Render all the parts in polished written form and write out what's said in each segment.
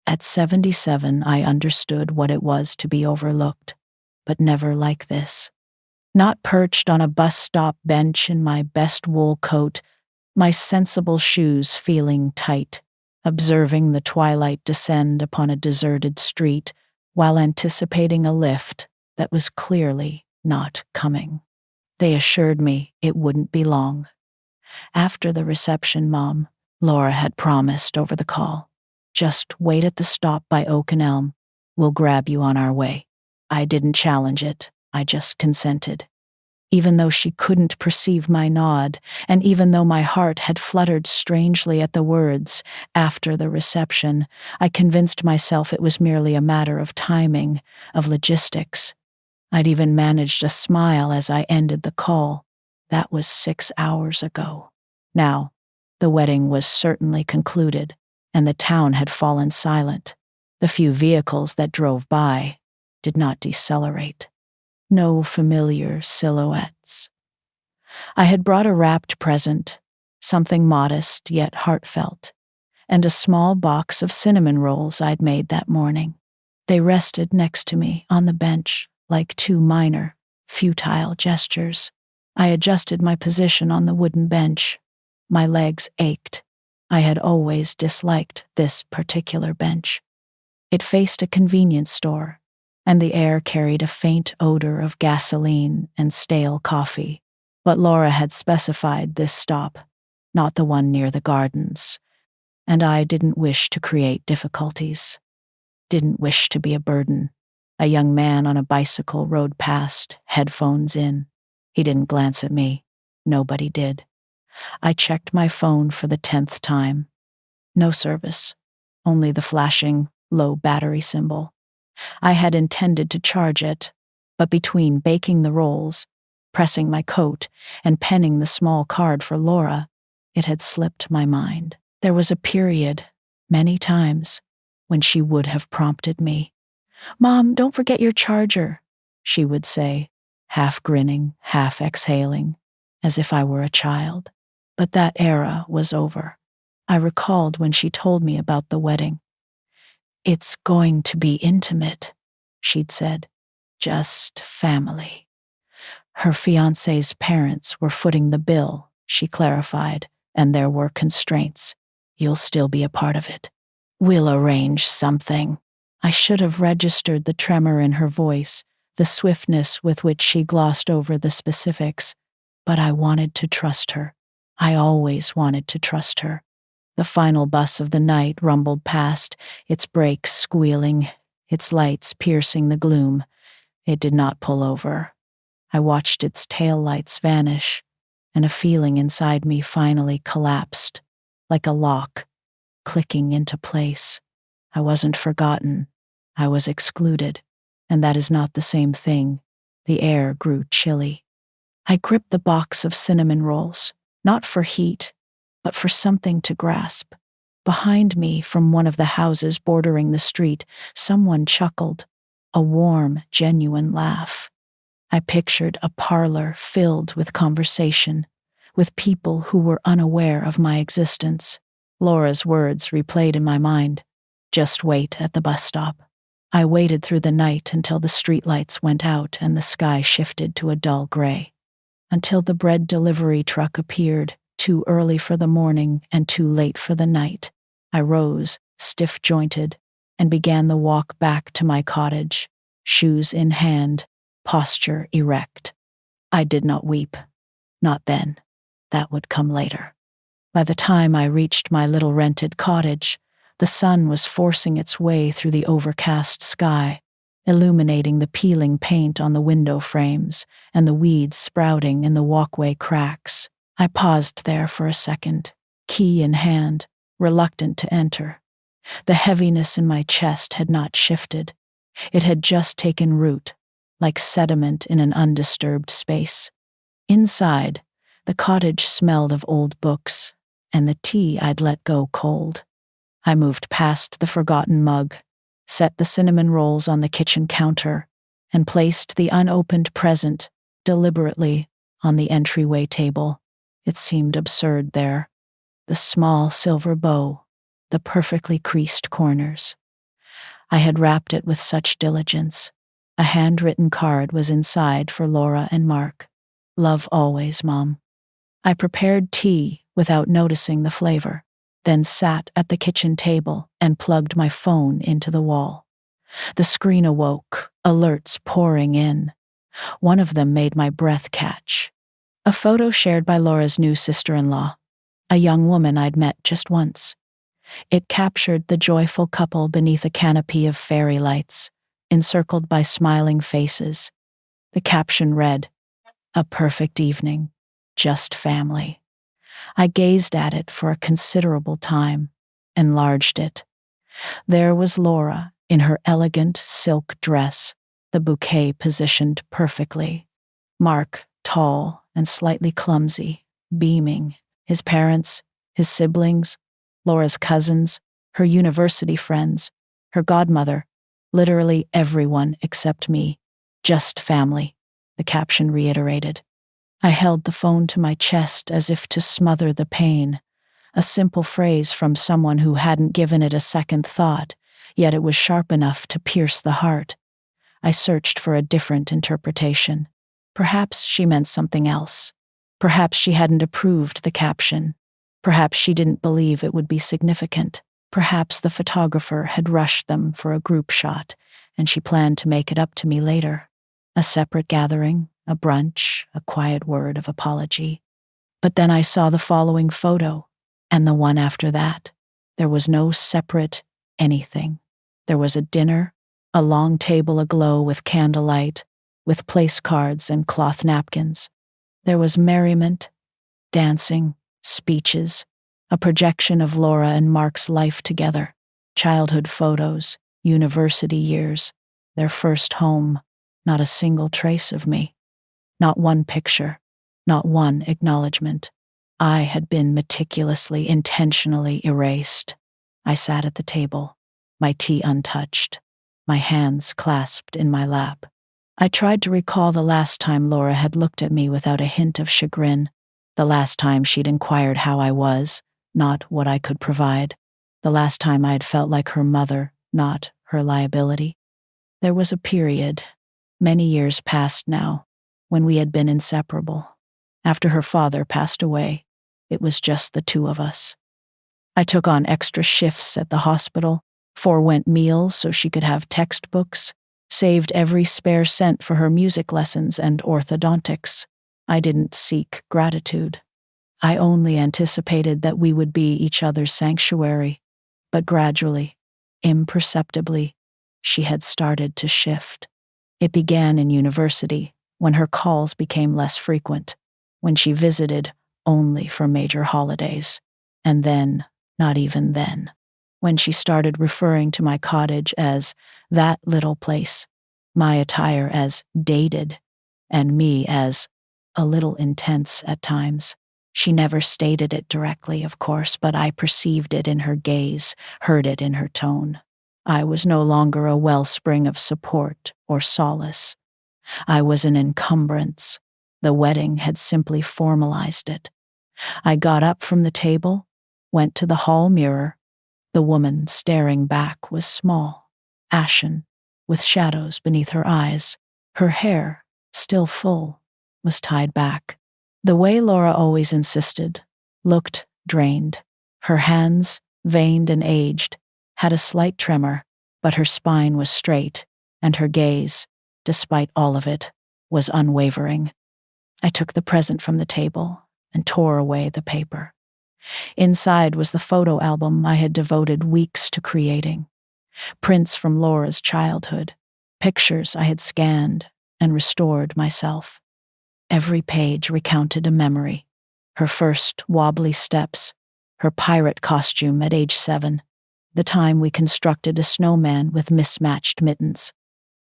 At 77, I understood what it was to be overlooked, but never like this. Not perched on a bus stop bench in my best wool coat, my sensible shoes feeling tight, observing the twilight descend upon a deserted street while anticipating a lift that was clearly not coming. They assured me it wouldn't be long. After the reception, Mom, Laura had promised over the call, just wait at the stop by Oak and Elm. We'll grab you on our way. I didn't challenge it. I just consented. Even though she couldn't perceive my nod, and even though my heart had fluttered strangely at the words, after the reception, I convinced myself it was merely a matter of timing, of logistics. I'd even managed a smile as I ended the call. That was 6 hours ago. Now, the wedding was certainly concluded, and the town had fallen silent. The few vehicles that drove by did not decelerate. No familiar silhouettes. I had brought a wrapped present, something modest yet heartfelt, and a small box of cinnamon rolls I'd made that morning. They rested next to me on the bench like two minor, futile gestures. I adjusted my position on the wooden bench. My legs ached. I had always disliked this particular bench. It faced a convenience store, and the air carried a faint odor of gasoline and stale coffee. But Laura had specified this stop, not the one near the gardens, and I didn't wish to create difficulties. Didn't wish to be a burden. A young man on a bicycle rode past, headphones in. He didn't glance at me. Nobody did. I checked my phone for the 10th time. No service, only the flashing, low battery symbol. I had intended to charge it, but between baking the rolls, pressing my coat, and penning the small card for Laura, it had slipped my mind. There was a period, many times, when she would have prompted me. "Mom, don't forget your charger," she would say, half grinning, half exhaling, as if I were a child. But that era was over. I recalled when she told me about the wedding. "It's going to be intimate," she'd said. "Just family." Her fiancé's parents were footing the bill, she clarified, and there were constraints. "You'll still be a part of it. We'll arrange something." I should have registered the tremor in her voice, the swiftness with which she glossed over the specifics, but I wanted to trust her. I always wanted to trust her. The final bus of the night rumbled past, its brakes squealing, its lights piercing the gloom. It did not pull over. I watched its taillights vanish, and a feeling inside me finally collapsed, like a lock, clicking into place. I wasn't forgotten. I was excluded, and that is not the same thing. The air grew chilly. I gripped the box of cinnamon rolls, not for heat, but for something to grasp. Behind me, from one of the houses bordering the street, someone chuckled, a warm, genuine laugh. I pictured a parlor filled with conversation, with people who were unaware of my existence. Laura's words replayed in my mind. "Just wait at the bus stop." I waited through the night until the streetlights went out and the sky shifted to a dull gray. Until the bread delivery truck appeared, too early for the morning and too late for the night. I rose, stiff-jointed, and began the walk back to my cottage, shoes in hand, posture erect. I did not weep. Not then. That would come later. By the time I reached my little rented cottage, the sun was forcing its way through the overcast sky, illuminating the peeling paint on the window frames and the weeds sprouting in the walkway cracks. I paused there for a second, key in hand, reluctant to enter. The heaviness in my chest had not shifted. It had just taken root, like sediment in an undisturbed space. Inside, the cottage smelled of old books, and the tea I'd let go cold. I moved past the forgotten mug, set the cinnamon rolls on the kitchen counter, and placed the unopened present deliberately on the entryway table. It seemed absurd there. The small silver bow, the perfectly creased corners, I had wrapped it with such diligence. A handwritten card was inside for Laura and Mark. Love always, Mom. I prepared tea without noticing the flavor, then sat at the kitchen table and plugged my phone into the wall. The screen awoke, alerts pouring in. One of them made my breath catch. A photo shared by Laura's new sister-in-law, a young woman I'd met just once. It captured the joyful couple beneath a canopy of fairy lights, encircled by smiling faces. The caption read, "A perfect evening, just family." I gazed at it for a considerable time, enlarged it. There was Laura in her elegant silk dress, the bouquet positioned perfectly. Mark, tall and slightly clumsy, beaming. His parents, his siblings, Laura's cousins, her university friends, her godmother, literally everyone except me. Just family, the caption reiterated. I held the phone to my chest as if to smother the pain. A simple phrase from someone who hadn't given it a second thought, yet it was sharp enough to pierce the heart. I searched for a different interpretation. Perhaps she meant something else. Perhaps she hadn't approved the caption. Perhaps she didn't believe it would be significant. Perhaps the photographer had rushed them for a group shot, and she planned to make it up to me later. A separate gathering, a brunch, a quiet word of apology. But then I saw the following photo, and the one after that. There was no separate anything. There was a dinner, a long table aglow with candlelight, with place cards and cloth napkins. There was merriment, dancing, speeches, a projection of Laura and Mark's life together, childhood photos, university years, their first home, not a single trace of me. Not one picture, not one acknowledgement. I had been meticulously, intentionally erased. I sat at the table, my tea untouched, my hands clasped in my lap. I tried to recall the last time Laura had looked at me without a hint of chagrin, the last time she'd inquired how I was, not what I could provide, the last time I had felt like her mother, not her liability. There was a period, many years past now, when we had been inseparable. After her father passed away, it was just the two of us. I took on extra shifts at the hospital, forewent meals so she could have textbooks, saved every spare cent for her music lessons and orthodontics. I didn't seek gratitude. I only anticipated that we would be each other's sanctuary, but gradually, imperceptibly, she had started to shift. It began in university, when her calls became less frequent, when she visited only for major holidays, and then, not even then, when she started referring to my cottage as that little place, my attire as dated, and me as a little intense at times. She never stated it directly, of course, but I perceived it in her gaze, heard it in her tone. I was no longer a wellspring of support or solace. I was an encumbrance. The wedding had simply formalized it. I got up from the table, went to the hall mirror. The woman staring back was small, ashen, with shadows beneath her eyes. Her hair, still full, was tied back. The way Laura always insisted, looked drained. Her hands, veined and aged, had a slight tremor, but her spine was straight, and her gaze, despite all of it, was unwavering. I took the present from the table and tore away the paper. Inside was the photo album I had devoted weeks to creating. Prints from Laura's childhood, pictures I had scanned and restored myself. Every page recounted a memory. Her first wobbly steps, her pirate costume at age 7, the time we constructed a snowman with mismatched mittens.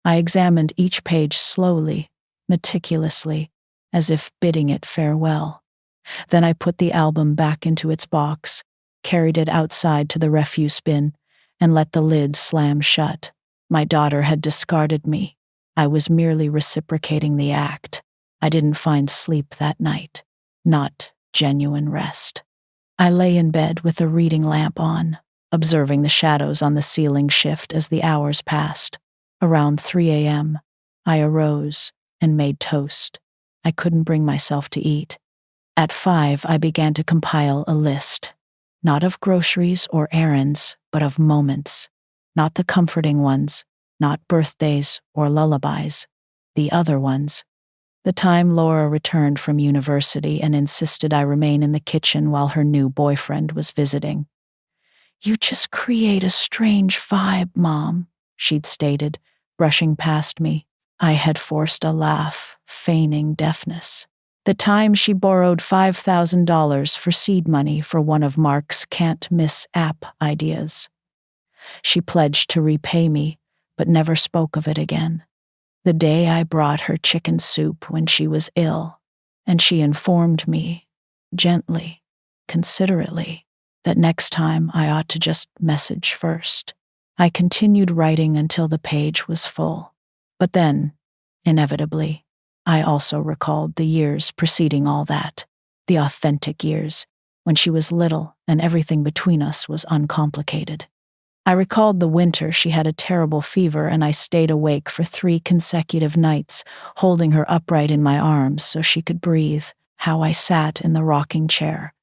I examined each page slowly, meticulously, as if bidding it farewell. Then I put the album back into its box, carried it outside to the refuse bin, and let the lid slam shut. My daughter had discarded me. I was merely reciprocating the act. I didn't find sleep that night, not genuine rest. I lay in bed with a reading lamp on, observing the shadows on the ceiling shift as the hours passed. Around 3 a.m., I arose and made toast. I couldn't bring myself to eat. At 5, I began to compile a list, not of groceries or errands, but of moments. Not the comforting ones, not birthdays or lullabies, the other ones. The time Laura returned from university and insisted I remain in the kitchen while her new boyfriend was visiting. "You just create a strange vibe, Mom," she'd stated, brushing past me. I had forced a laugh, feigning deafness. The time she borrowed $5,000 for seed money for one of Mark's can't-miss app ideas. She pledged to repay me, but never spoke of it again. The day I brought her chicken soup when she was ill, and she informed me, gently, considerately, that next time I ought to just message first. I continued writing until the page was full. But then, inevitably, I also recalled the years preceding all that, the authentic years, when she was little and everything between us was uncomplicated. I recalled the winter she had a terrible fever and I stayed awake for 3 consecutive nights, holding her upright in my arms so she could breathe, how I sat in the rocking chair,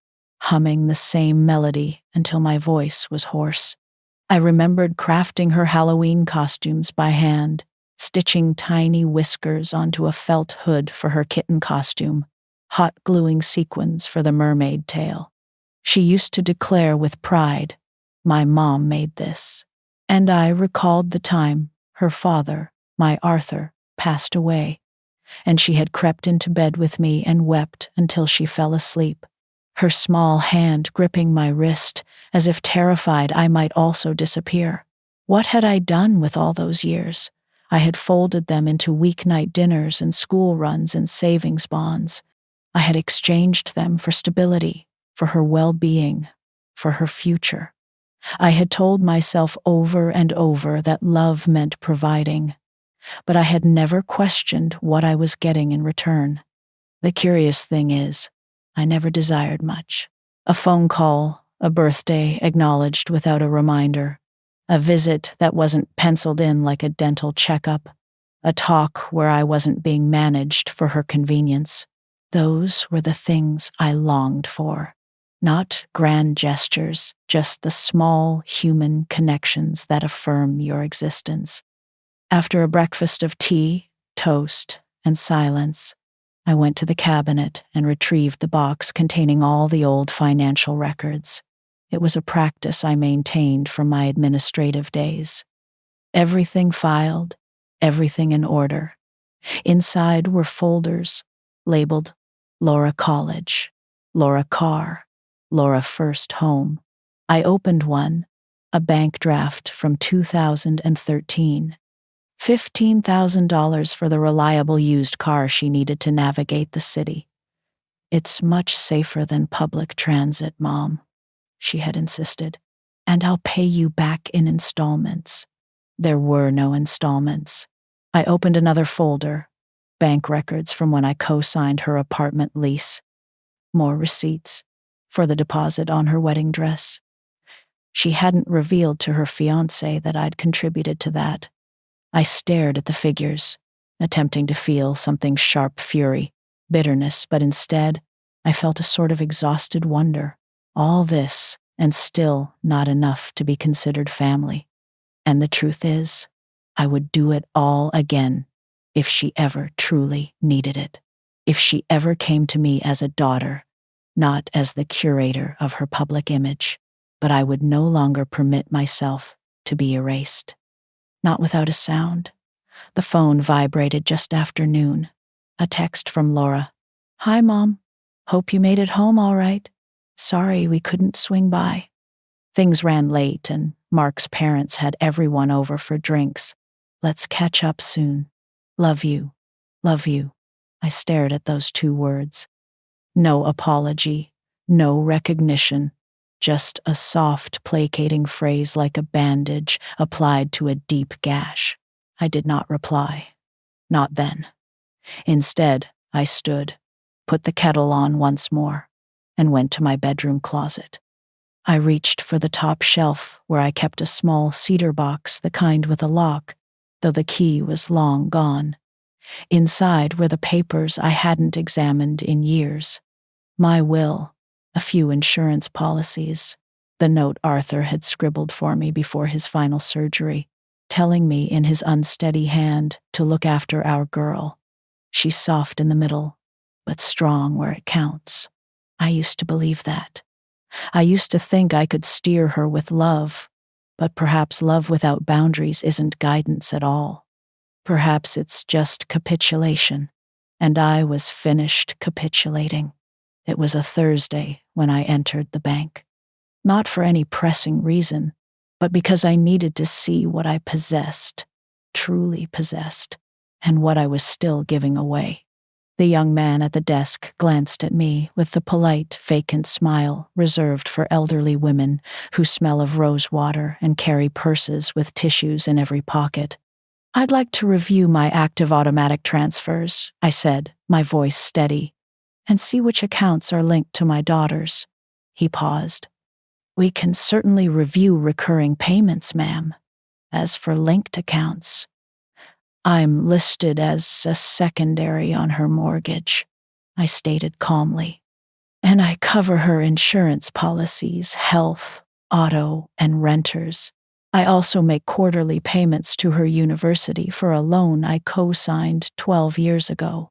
humming the same melody until my voice was hoarse. I remembered crafting her Halloween costumes by hand, stitching tiny whiskers onto a felt hood for her kitten costume, hot gluing sequins for the mermaid tail. She used to declare with pride, "My mom made this." And I recalled the time her father, my Arthur, passed away, and she had crept into bed with me and wept until she fell asleep, her small hand gripping my wrist as if terrified I might also disappear. What had I done with all those years? I had folded them into weeknight dinners and school runs and savings bonds. I had exchanged them for stability, for her well-being, for her future. I had told myself over and over that love meant providing, but I had never questioned what I was getting in return. The curious thing is, I never desired much. A phone call, a birthday acknowledged without a reminder, a visit that wasn't penciled in like a dental checkup, a talk where I wasn't being managed for her convenience. Those were the things I longed for. Not grand gestures, just the small human connections that affirm your existence. After a breakfast of tea, toast, and silence, I went to the cabinet and retrieved the box containing all the old financial records. It was a practice I maintained from my administrative days. Everything filed, everything in order. Inside were folders labeled Laura College, Laura Carr, Laura First Home. I opened one, a bank draft from 2013. $15,000 for the reliable used car she needed to navigate the city. "It's much safer than public transit, Mom," she had insisted, "and I'll pay you back in installments." There were no installments. I opened another folder, bank records from when I co-signed her apartment lease. More receipts for the deposit on her wedding dress. She hadn't revealed to her fiancé that I'd contributed to that. I stared at the figures, attempting to feel something sharp fury, bitterness, but instead, I felt a sort of exhausted wonder. All this, and still not enough to be considered family. And the truth is, I would do it all again if she ever truly needed it. If she ever came to me as a daughter, not as the curator of her public image, but I would no longer permit myself to be erased. Not without a sound. The phone vibrated just after noon. A text from Laura. "Hi, Mom. Hope you made it home all right. Sorry we couldn't swing by. Things ran late and Mark's parents had everyone over for drinks. Let's catch up soon. Love you. Love you." I stared at those 2 words. No apology, no recognition, just a soft, placating phrase like a bandage applied to a deep gash. I did not reply. Not then. Instead, I stood, put the kettle on once more, and went to my bedroom closet. I reached for the top shelf where I kept a small cedar box, the kind with a lock, though the key was long gone. Inside were the papers I hadn't examined in years. My will, a few insurance policies, the note Arthur had scribbled for me before his final surgery, telling me in his unsteady hand to look after our girl. She's soft in the middle, but strong where it counts. I used to believe that. I used to think I could steer her with love, but perhaps love without boundaries isn't guidance at all. Perhaps it's just capitulation, and I was finished capitulating. It was a Thursday when I entered the bank. Not for any pressing reason, but because I needed to see what I possessed, truly possessed, and what I was still giving away. The young man at the desk glanced at me with the polite, vacant smile reserved for elderly women who smell of rose water and carry purses with tissues in every pocket. "I'd like to review my active automatic transfers," I said, my voice steady, "and see which accounts are linked to my daughters." He paused. "We can certainly review recurring payments, ma'am. As for linked accounts, I'm listed as a secondary on her mortgage," I stated calmly. "And I cover her insurance policies, health, auto, and renters. I also make quarterly payments to her university for a loan I co-signed 12 years ago.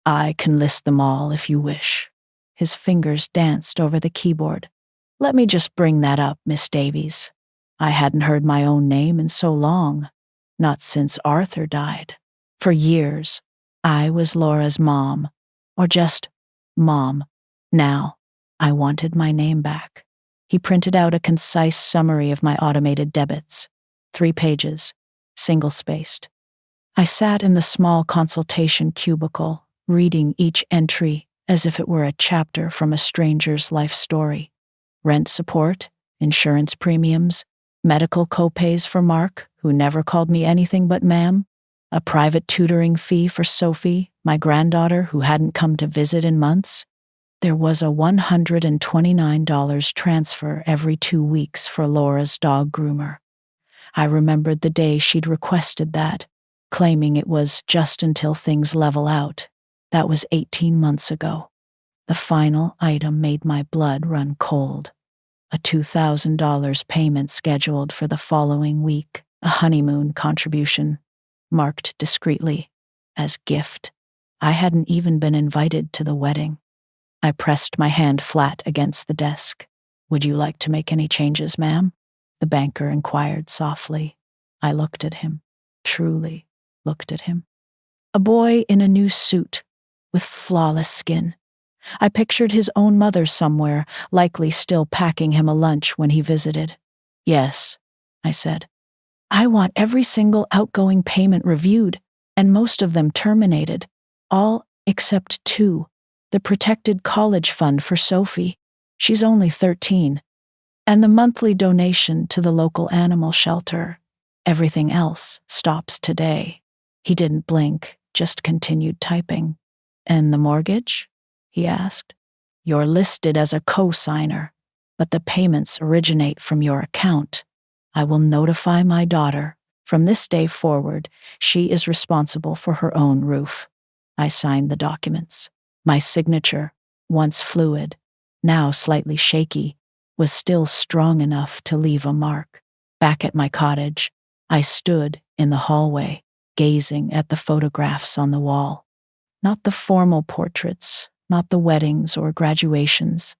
I can list them all if you wish." His fingers danced over the keyboard. "Let me just bring that up, Miss Davies. I hadn't heard my own name in so long. Not since Arthur died. For years, I was Laura's mom, or just Mom. Now, I wanted my name back." He printed out a concise summary of my automated debits. 3 pages, single-spaced. I sat in the small consultation cubicle, reading each entry as if it were a chapter from a stranger's life story. Rent support, insurance premiums, medical co-pays for Mark, who never called me anything but ma'am, a private tutoring fee for Sophie, my granddaughter who hadn't come to visit in months. There was a $129 transfer every 2 weeks for Laura's dog groomer. I remembered the day she'd requested that, claiming it was just until things level out. That was 18 months ago. The final item made my blood run cold. A $2,000 payment scheduled for the following week, a honeymoon contribution, marked discreetly as gift. I hadn't even been invited to the wedding. I pressed my hand flat against the desk. "Would you like to make any changes, ma'am?" the banker inquired softly. I looked at him, truly looked at him. A boy in a new suit, with flawless skin. I pictured his own mother somewhere, likely still packing him a lunch when he visited. "Yes," I said. "I want every single outgoing payment reviewed, and most of them terminated. All except 2. The protected college fund for Sophie. She's only 13. And the monthly donation to the local animal shelter. Everything else stops today." He didn't blink, just continued typing. "And the mortgage?" he asked. "You're listed as a co-signer, but the payments originate from your account. I will notify my daughter. From this day forward, she is responsible for her own roof." I signed the documents. My signature, once fluid, now slightly shaky, was still strong enough to leave a mark. Back at my cottage, I stood in the hallway, gazing at the photographs on the wall. Not the formal portraits, not the weddings or graduations.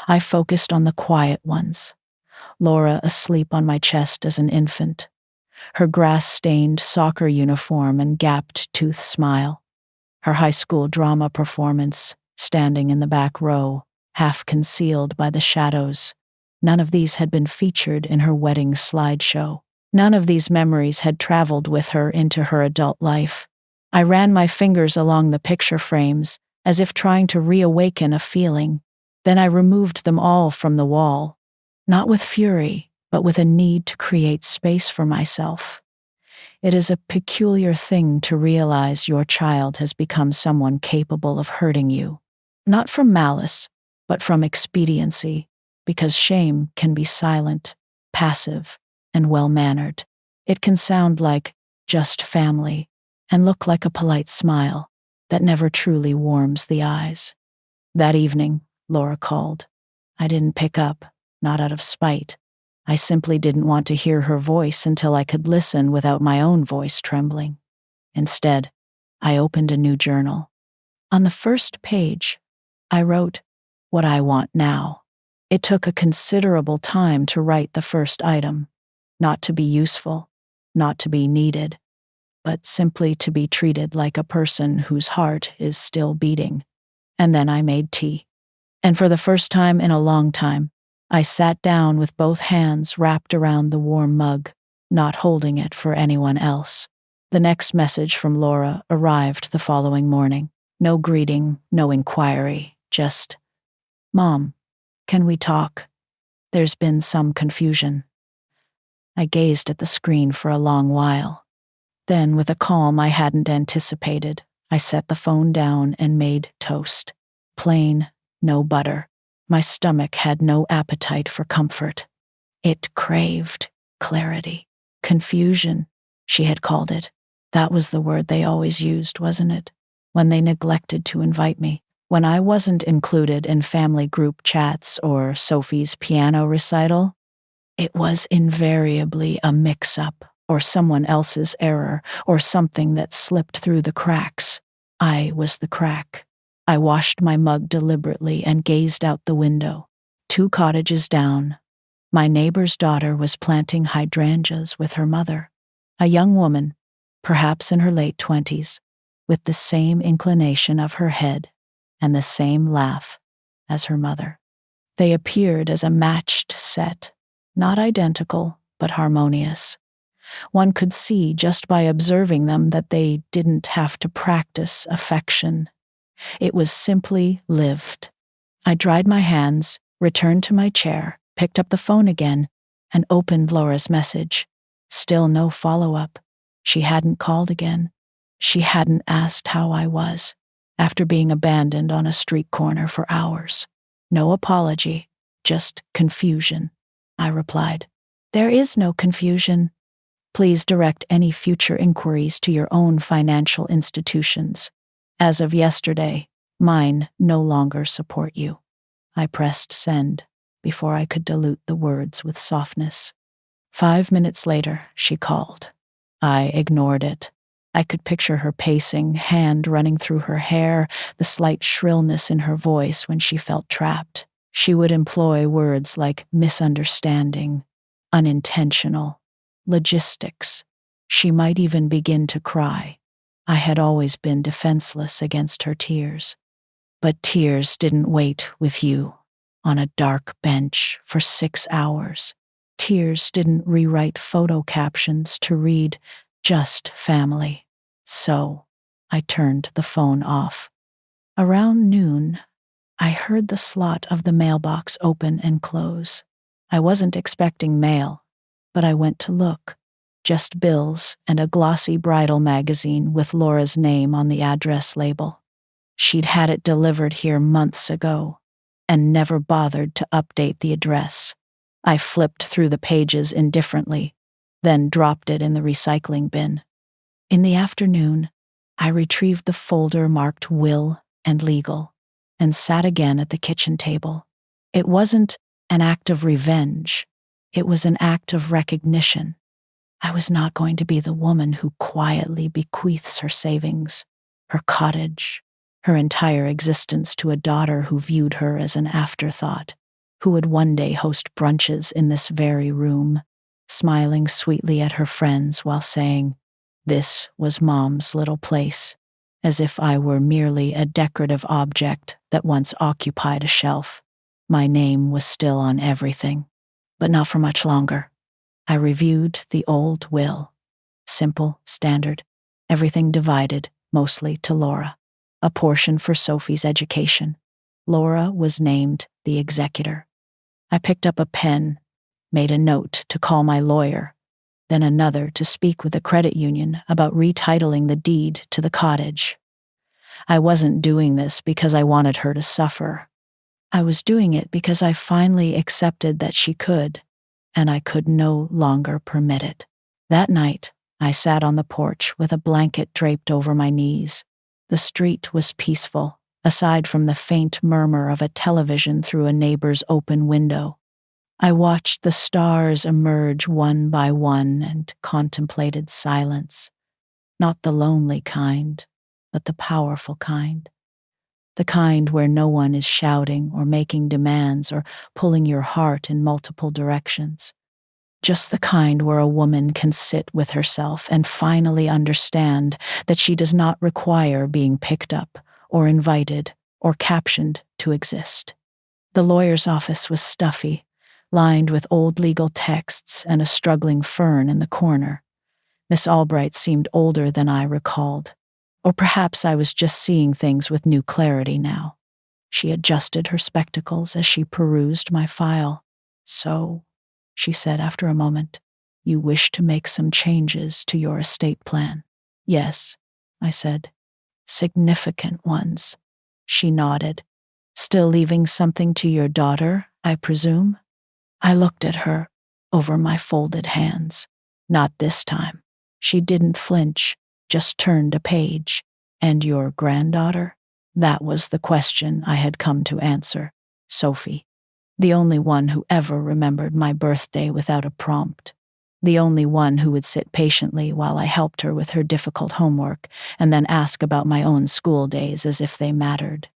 I focused on the quiet ones. Laura asleep on my chest as an infant, her grass-stained soccer uniform and gapped-tooth smile. Her high school drama performance, standing in the back row, half concealed by the shadows. None of these had been featured in her wedding slideshow. None of these memories had traveled with her into her adult life. I ran my fingers along the picture frames, as if trying to reawaken a feeling. Then I removed them all from the wall, not with fury, but with a need to create space for myself. It is a peculiar thing to realize your child has become someone capable of hurting you, not from malice, but from expediency. because shame can be silent, passive, and well-mannered. It can sound like just family and look like a polite smile that never truly warms the eyes. That evening, Laura called. I didn't pick up, not out of spite. I simply didn't want to hear her voice until I could listen without my own voice trembling. Instead, I opened a new journal. On the first page, I wrote, "What I want now." It took a considerable time to write the first item, not to be useful, not to be needed, but simply to be treated like a person whose heart is still beating. And then I made tea. And for the first time in a long time, I sat down with both hands wrapped around the warm mug, not holding it for anyone else. The next message from Laura arrived the following morning. No greeting, no inquiry, just, "Mom, can we talk? There's been some confusion." I gazed at the screen for a long while. Then, with a calm I hadn't anticipated, I set the phone down and made toast. Plain, no butter. My stomach had no appetite for comfort. It craved clarity. Confusion, she had called it. That was the word they always used, wasn't it? When they neglected to invite me. When I wasn't included in family group chats or Sophie's piano recital, it was invariably a mix-up or someone else's error or something that slipped through the cracks. I was the crack. I washed my mug deliberately and gazed out the window. 2 cottages down, my neighbor's daughter was planting hydrangeas with her mother, a young woman, perhaps in her late 20s, with the same inclination of her head and the same laugh as her mother. They appeared as a matched set, not identical, but harmonious. One could see just by observing them that they didn't have to practice affection. It was simply lived. I dried my hands, returned to my chair, picked up the phone again, and opened Laura's message. Still no follow-up. She hadn't called again. She hadn't asked how I was, after being abandoned on a street corner for hours. No apology, just confusion. I replied, "There is no confusion. Please direct any future inquiries to your own financial institutions. As of yesterday, mine no longer support you." I pressed send before I could dilute the words with softness. 5 minutes later, she called. I ignored it. I could picture her pacing, hand running through her hair, the slight shrillness in her voice when she felt trapped. She would employ words like misunderstanding, unintentional, logistics. She might even begin to cry. I had always been defenseless against her tears. But tears didn't wait with you on a dark bench for 6 hours. Tears didn't rewrite photo captions to read just family. So I turned the phone off. Around noon, I heard the slot of the mailbox open and close. I wasn't expecting mail, but I went to look. Just bills and a glossy bridal magazine with Laura's name on the address label. She'd had it delivered here months ago and never bothered to update the address. I flipped through the pages indifferently, then dropped it in the recycling bin. In the afternoon, I retrieved the folder marked Will and Legal and sat again at the kitchen table. It wasn't an act of revenge. It was an act of recognition. I was not going to be the woman who quietly bequeaths her savings, her cottage, her entire existence to a daughter who viewed her as an afterthought, who would one day host brunches in this very room, smiling sweetly at her friends while saying, "This was Mom's little place," as if I were merely a decorative object that once occupied a shelf. My name was still on everything, but not for much longer. I reviewed the old will. Simple, standard, everything divided, mostly to Laura. A portion for Sophie's education. Laura was named the executor. I picked up a pen, made a note to call my lawyer, then another to speak with the credit union about retitling the deed to the cottage. I wasn't doing this because I wanted her to suffer. I was doing it because I finally accepted that she could, and I could no longer permit it. That night, I sat on the porch with a blanket draped over my knees. The street was peaceful, aside from the faint murmur of a television through a neighbor's open window. I watched the stars emerge one by one and contemplated silence. Not the lonely kind, but the powerful kind. The kind where no one is shouting or making demands or pulling your heart in multiple directions. Just the kind where a woman can sit with herself and finally understand that she does not require being picked up or invited or captioned to exist. The lawyer's office was stuffy, lined with old legal texts and a struggling fern in the corner. Miss Albright seemed older than I recalled, or perhaps I was just seeing things with new clarity now. She adjusted her spectacles as she perused my file. "So," she said after a moment, "you wish to make some changes to your estate plan?" "Yes," I said. "Significant ones." She nodded. "Still leaving something to your daughter, I presume?" I looked at her over my folded hands. Not this time. She didn't flinch, just turned a page. "And your granddaughter?" That was the question I had come to answer. Sophie. The only one who ever remembered my birthday without a prompt. The only one who would sit patiently while I helped her with her difficult homework and then ask about my own school days as if they mattered.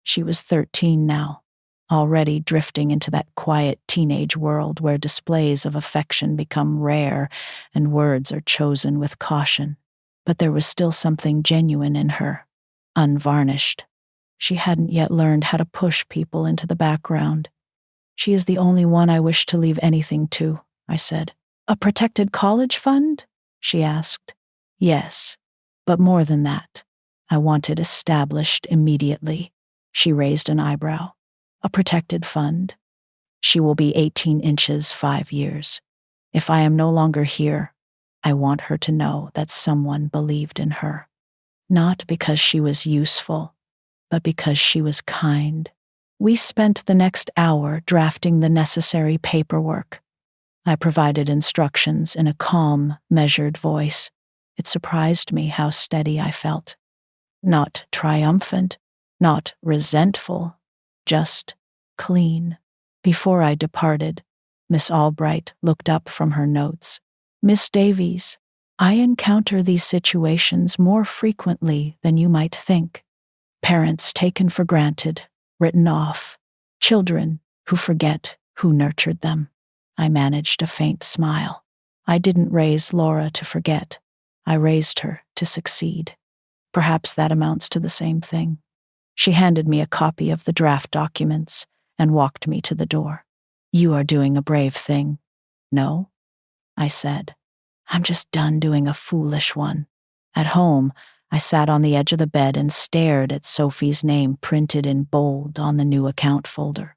She was 13 now, already drifting into that quiet teenage world where displays of affection become rare and words are chosen with caution. But there was still something genuine in her, unvarnished. She hadn't yet learned how to push people into the background. "She is the only one I wish to leave anything to," I said. "A protected college fund?" she asked. "Yes, but more than that. I want it established immediately." She raised an eyebrow. "A protected fund? She will be 18 inches 5 years. If I am no longer here, I want her to know that someone believed in her. Not because she was useful, but because she was kind." We spent the next hour drafting the necessary paperwork. I provided instructions in a calm, measured voice. It surprised me how steady I felt. Not triumphant, not resentful, just clean. Before I departed, Miss Albright looked up from her notes. "Miss Davies, I encounter these situations more frequently than you might think. Parents taken for granted, written off, children who forget who nurtured them." I managed a faint smile. "I didn't raise Laura to forget. I raised her to succeed. Perhaps that amounts to the same thing." She handed me a copy of the draft documents and walked me to the door. "You are doing a brave thing." "No?" I said. "I'm just done doing a foolish one." At home, I sat on the edge of the bed and stared at Sophie's name printed in bold on the new account folder.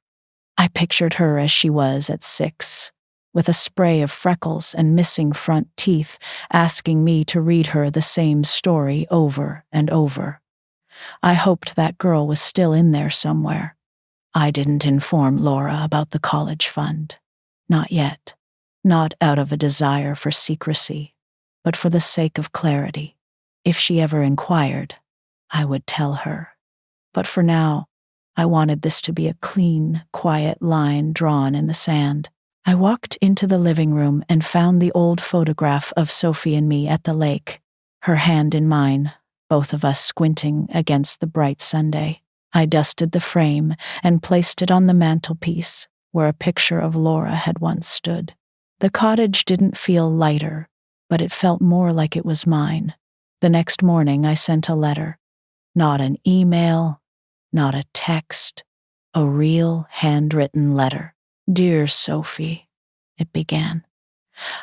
I pictured her as she was at 6, with a spray of freckles and missing front teeth, asking me to read her the same story over and over. I hoped that girl was still in there somewhere. I didn't inform Laura about the college fund. Not yet. Not out of a desire for secrecy, but for the sake of clarity. If she ever inquired, I would tell her. But for now, I wanted this to be a clean, quiet line drawn in the sand. I walked into the living room and found the old photograph of Sophie and me at the lake, her hand in mine, both of us squinting against the bright Sunday. I dusted the frame and placed it on the mantelpiece, where a picture of Laura had once stood. The cottage didn't feel lighter, but it felt more like it was mine. The next morning I sent a letter. Not an email, not a text, a real handwritten letter. "Dear Sophie," it began.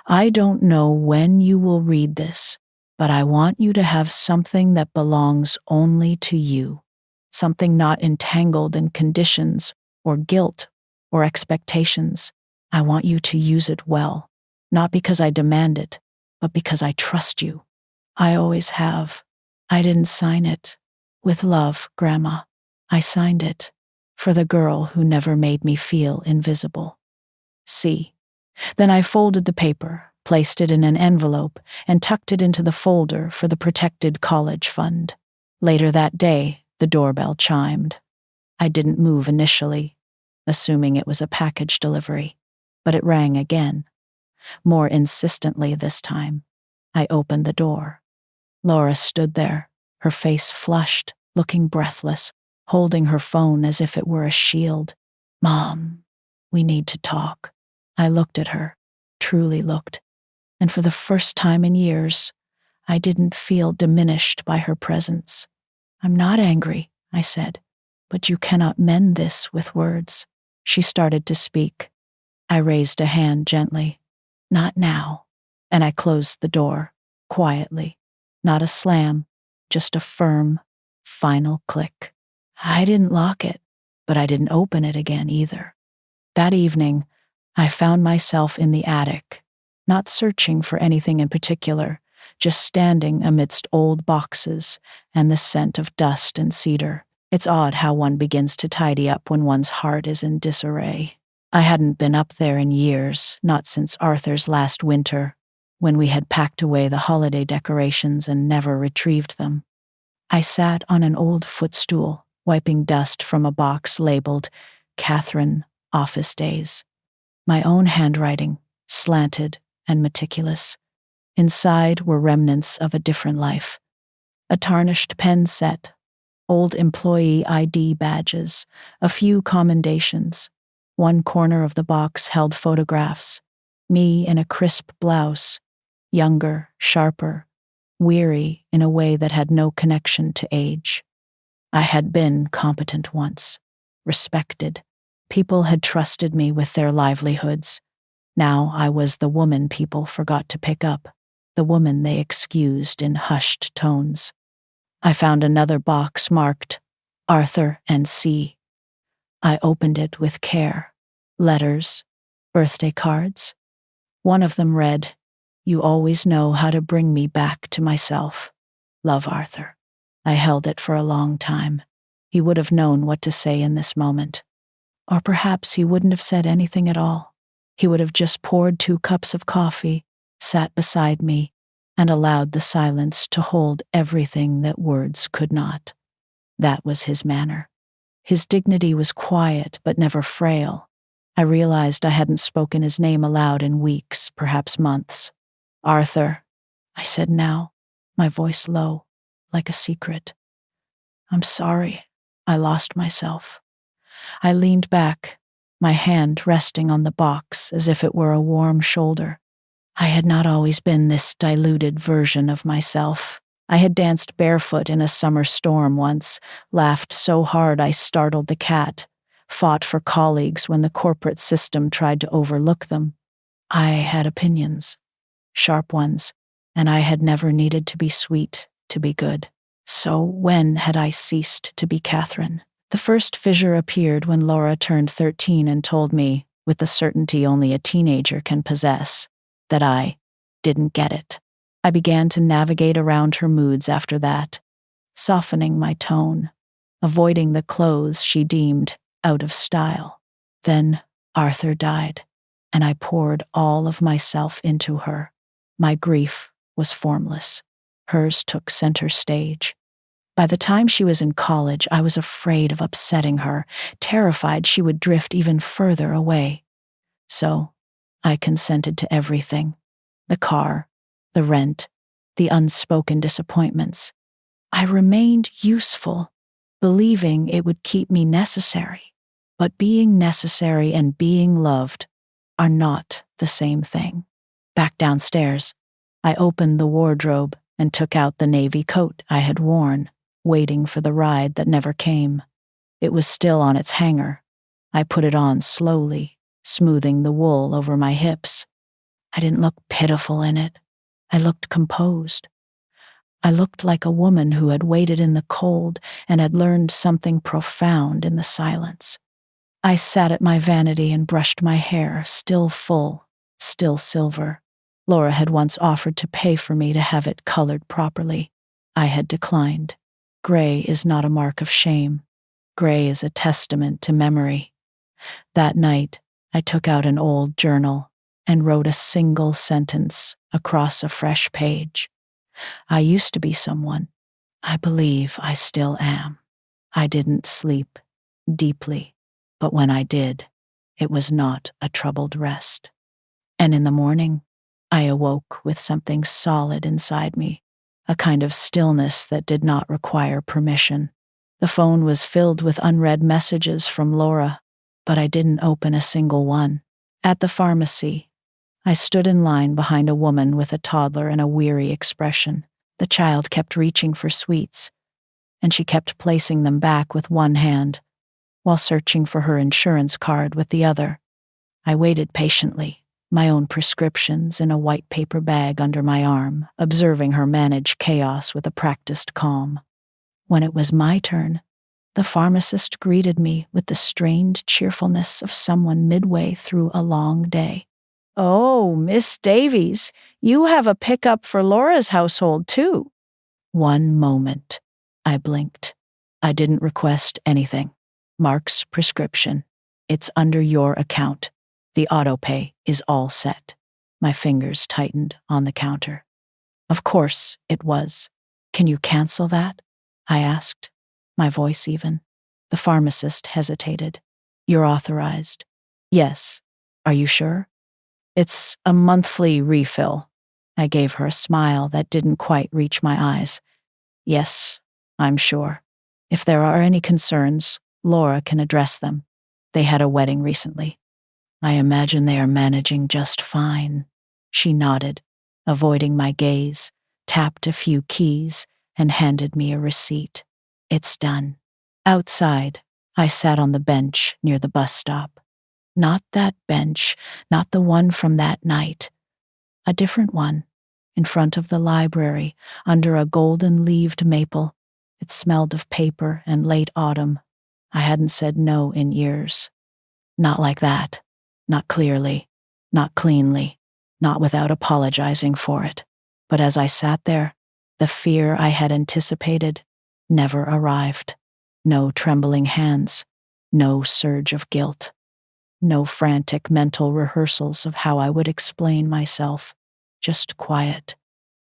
"I don't know when you will read this, but I want you to have something that belongs only to you. Something not entangled in conditions or guilt or expectations. I want you to use it well, not because I demand it, but because I trust you. I always have. I didn't sign it. With love, Grandma. I signed it for the girl who never made me feel invisible. C. Then I folded the paper, placed it in an envelope, and tucked it into the folder for the protected college fund. Later that day, the doorbell chimed. I didn't move initially, assuming it was a package delivery, but it rang again, more insistently this time. I opened the door. Laura stood there, her face flushed, looking breathless, holding her phone as if it were a shield. "Mom, we need to talk." I looked at her, truly looked, and for the first time in years, I didn't feel diminished by her presence. "I'm not angry," I said, "but you cannot mend this with words." She started to speak. I raised a hand gently. "Not now," and I closed the door, quietly. Not a slam, just a firm, final click. I didn't lock it, but I didn't open it again either. That evening, I found myself in the attic, not searching for anything in particular, just standing amidst old boxes and the scent of dust and cedar. It's odd how one begins to tidy up when one's heart is in disarray. I hadn't been up there in years, not since Arthur's last winter, when we had packed away the holiday decorations and never retrieved them. I sat on an old footstool, wiping dust from a box labeled Catherine Office Days. My own handwriting, slanted and meticulous. Inside were remnants of a different life. A tarnished pen set, old employee ID badges, a few commendations. One corner of the box held photographs. Me in a crisp blouse, younger, sharper, weary in a way that had no connection to age. I had been competent once, respected. People had trusted me with their livelihoods. Now I was the woman people forgot to pick up, the woman they excused in hushed tones. I found another box marked Arthur and C. I opened it with care. Letters, birthday cards. One of them read, "You always know how to bring me back to myself. Love, Arthur." I held it for a long time. He would have known what to say in this moment. Or perhaps he wouldn't have said anything at all. He would have just poured 2 cups of coffee, sat beside me, and allowed the silence to hold everything that words could not. That was his manner. His dignity was quiet but never frail. I realized I hadn't spoken his name aloud in weeks, perhaps months. "Arthur," I said now, my voice low, like a secret. "I'm sorry. I lost myself." I leaned back, my hand resting on the box as if it were a warm shoulder. I had not always been this diluted version of myself. I had danced barefoot in a summer storm once, laughed so hard I startled the cat, fought for colleagues when the corporate system tried to overlook them. I had opinions, sharp ones, and I had never needed to be sweet to be good. So when had I ceased to be Catherine? The first fissure appeared when Laura turned 13 and told me, with the certainty only a teenager can possess, that I didn't get it. I began to navigate around her moods after that, softening my tone, avoiding the clothes she deemed out of style. Then Arthur died, and I poured all of myself into her. My grief was formless. Hers took center stage. By the time she was in college, I was afraid of upsetting her, terrified she would drift even further away. So I consented to everything. The car, the rent, the unspoken disappointments. I remained useful, believing it would keep me necessary. But being necessary and being loved are not the same thing. Back downstairs, I opened the wardrobe and took out the navy coat I had worn, waiting for the ride that never came. It was still on its hanger. I put it on slowly, smoothing the wool over my hips. I didn't look pitiful in it. I looked composed. I looked like a woman who had waited in the cold and had learned something profound in the silence. I sat at my vanity and brushed my hair, still full, still silver. Laura had once offered to pay for me to have it colored properly. I had declined. Gray is not a mark of shame. gray is a testament to memory. That night, I took out an old journal and wrote a single sentence across a fresh page. I used to be someone. I believe I still am. I didn't sleep deeply, but when I did, it was not a troubled rest. And in the morning, I awoke with something solid inside me, a kind of stillness that did not require permission. The phone was filled with unread messages from Laura, but I didn't open a single one. At the pharmacy, I stood in line behind a woman with a toddler and a weary expression. The child kept reaching for sweets, and she kept placing them back with one hand, while searching for her insurance card with the other. I waited patiently, my own prescriptions in a white paper bag under my arm, observing her manage chaos with a practiced calm. When it was my turn, the pharmacist greeted me with the strained cheerfulness of someone midway through a long day. "Oh, Miss Davies, you have a pickup for Laura's household, too." One moment. I blinked. "I didn't request anything. Mark's prescription. It's under your account. The autopay is all set." My fingers tightened on the counter. "Of course it was. Can you cancel that?" I asked, my voice even. The pharmacist hesitated. "You're authorized." "Yes. Are you sure?" "It's a monthly refill." I gave her a smile that didn't quite reach my eyes. "Yes, I'm sure. If there are any concerns, Laura can address them. They had a wedding recently." "I imagine they are managing just fine." She nodded, avoiding my gaze, tapped a few keys, and handed me a receipt. "It's done." Outside, I sat on the bench near the bus stop. Not that bench, not the one from that night. A different one, in front of the library, under a golden-leaved maple. It smelled of paper and late autumn. I hadn't said no in years. Not like that. Not clearly. Not cleanly. Not without apologizing for it. But as I sat there, the fear I had anticipated never arrived. No trembling hands. No surge of guilt. No frantic mental rehearsals of how I would explain myself. Just quiet.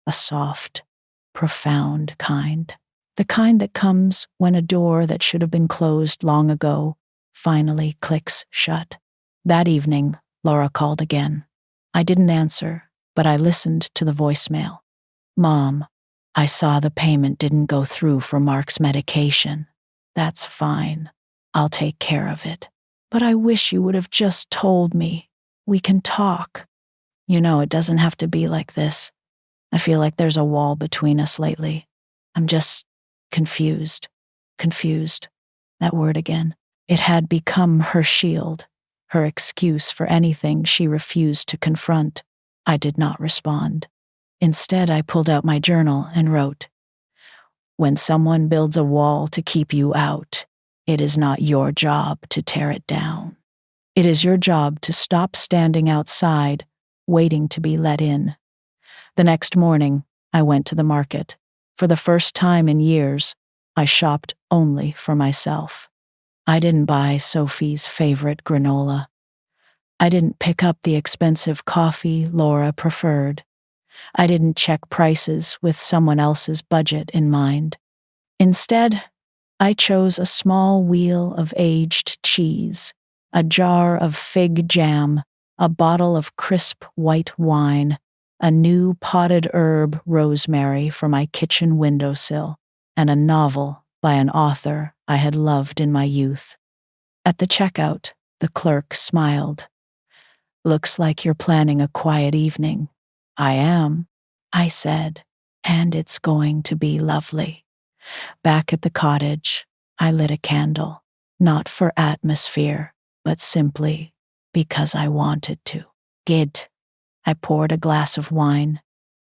A soft, profound kind. The kind that comes when a door that should have been closed long ago finally clicks shut. That evening, Laura called again. I didn't answer, but I listened to the voicemail. "Mom, I saw the payment didn't go through for Mark's medication. That's fine. I'll take care of it. But I wish you would have just told me. We can talk. You know, it doesn't have to be like this. I feel like there's a wall between us lately. I'm just confused. Confused. That word again. It had become her shield, her excuse for anything she refused to confront. I did not respond. Instead, I pulled out my journal and wrote, "When someone builds a wall to keep you out, it is not your job to tear it down. It is your job to stop standing outside, waiting to be let in." The next morning, I went to the market. For the first time in years, I shopped only for myself. I didn't buy Sophie's favorite granola. I didn't pick up the expensive coffee Laura preferred. I didn't check prices with someone else's budget in mind. Instead, I chose a small wheel of aged cheese, a jar of fig jam, a bottle of crisp white wine, a new potted herb rosemary for my kitchen windowsill, and a novel by an author I had loved in my youth. At the checkout, the clerk smiled. "Looks like you're planning a quiet evening." "I am," I said, "and it's going to be lovely." Back at the cottage, I lit a candle, not for atmosphere, but simply because I wanted to. Good. I poured a glass of wine,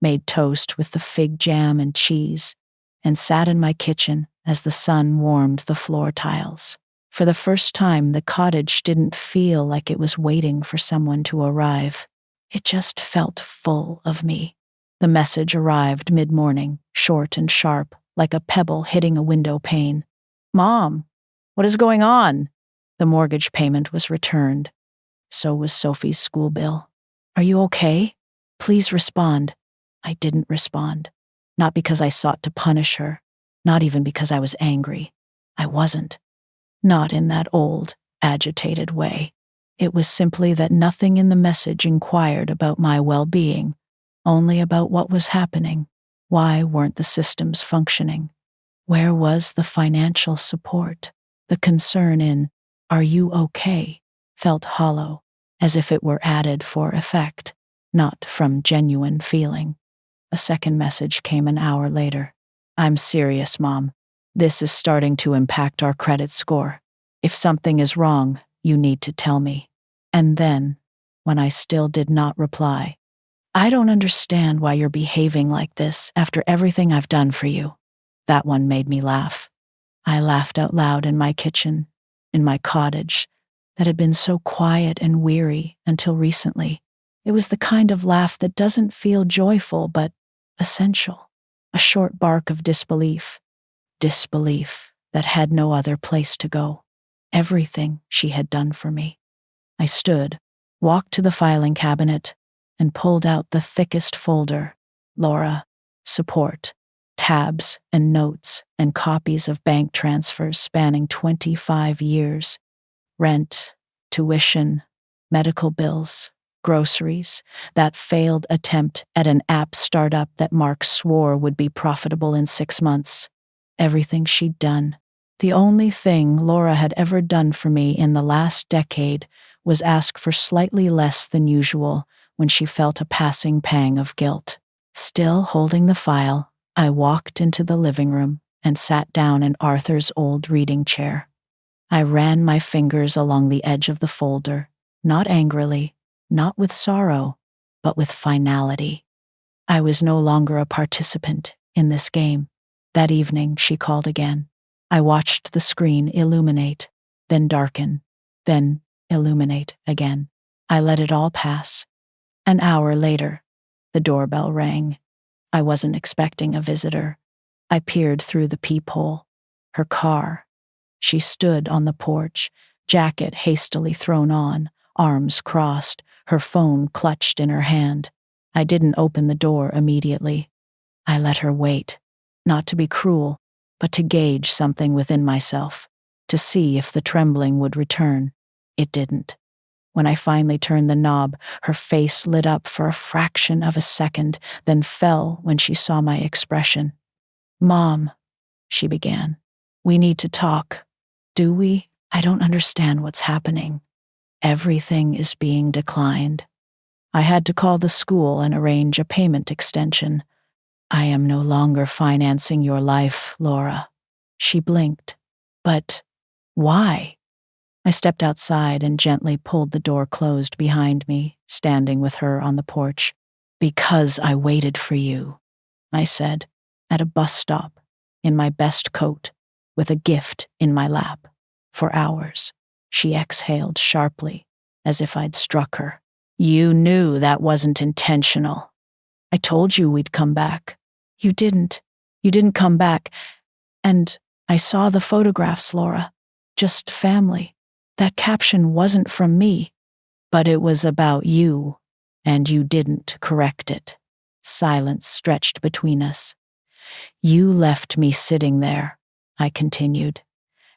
made toast with the fig jam and cheese, and sat in my kitchen as the sun warmed the floor tiles. For the first time, the cottage didn't feel like it was waiting for someone to arrive. It just felt full of me. The message arrived mid-morning, short and sharp, like a pebble hitting a window pane. "Mom, What is going on? The mortgage payment was returned. So was Sophie's school bill. Are you okay? Please respond. I didn't respond. Not because I sought to punish her. Not even because I was angry. I wasn't. Not in that old, agitated way. It was simply that nothing in the message inquired about my well-being, only about what was happening. Why weren't the systems functioning? Where was the financial support? The concern in, "Are you okay?" felt hollow, as if it were added for effect, not from genuine feeling. A second message came an hour later. "I'm serious, Mom. This is starting to impact our credit score. If something is wrong, you need to tell me." And then, when I still did not reply, "I don't understand why you're behaving like this after everything I've done for you." That one made me laugh. I laughed out loud in my kitchen, in my cottage, that had been so quiet and weary until recently. It was the kind of laugh that doesn't feel joyful but essential. A short bark of disbelief. Disbelief that had no other place to go. Everything she had done for me. I stood, walked to the filing cabinet, and pulled out the thickest folder. Laura, support, tabs and notes and copies of bank transfers spanning 25 years. Rent, tuition, medical bills, groceries, that failed attempt at an app startup that Mark swore would be profitable in 6 months. Everything she'd done. The only thing Laura had ever done for me in the last decade was ask for slightly less than usual when she felt a passing pang of guilt. Still holding the file, I walked into the living room and sat down in Arthur's old reading chair. I ran my fingers along the edge of the folder, not angrily, not with sorrow, but with finality. I was no longer a participant in this game. That evening, she called again. I watched the screen illuminate, then darken, then illuminate again. I let it all pass. An hour later, the doorbell rang. I wasn't expecting a visitor. I peered through the peephole. Her car. She stood on the porch, jacket hastily thrown on, arms crossed, her phone clutched in her hand. I didn't open the door immediately. I let her wait, not to be cruel, but to gauge something within myself, to see if the trembling would return. It didn't. When I finally turned the knob, her face lit up for a fraction of a second, then fell when she saw my expression. "Mom," she began, "we need to talk." "Do we? I don't understand what's happening." "Everything is being declined. I had to call the school and arrange a payment extension. I am no longer financing your life, Laura." She blinked. "But why?" I stepped outside and gently pulled the door closed behind me, standing with her on the porch. "Because I waited for you," I said, at a bus stop, in my best coat, with a gift in my lap. For hours. She exhaled sharply, as if I'd struck her. "You knew that wasn't intentional." "I told you we'd come back." "You didn't. You didn't come back. And I saw the photographs, Laura. Just family. That caption wasn't from me." "But it was about you, and you didn't correct it." Silence stretched between us. "You left me sitting there," I continued,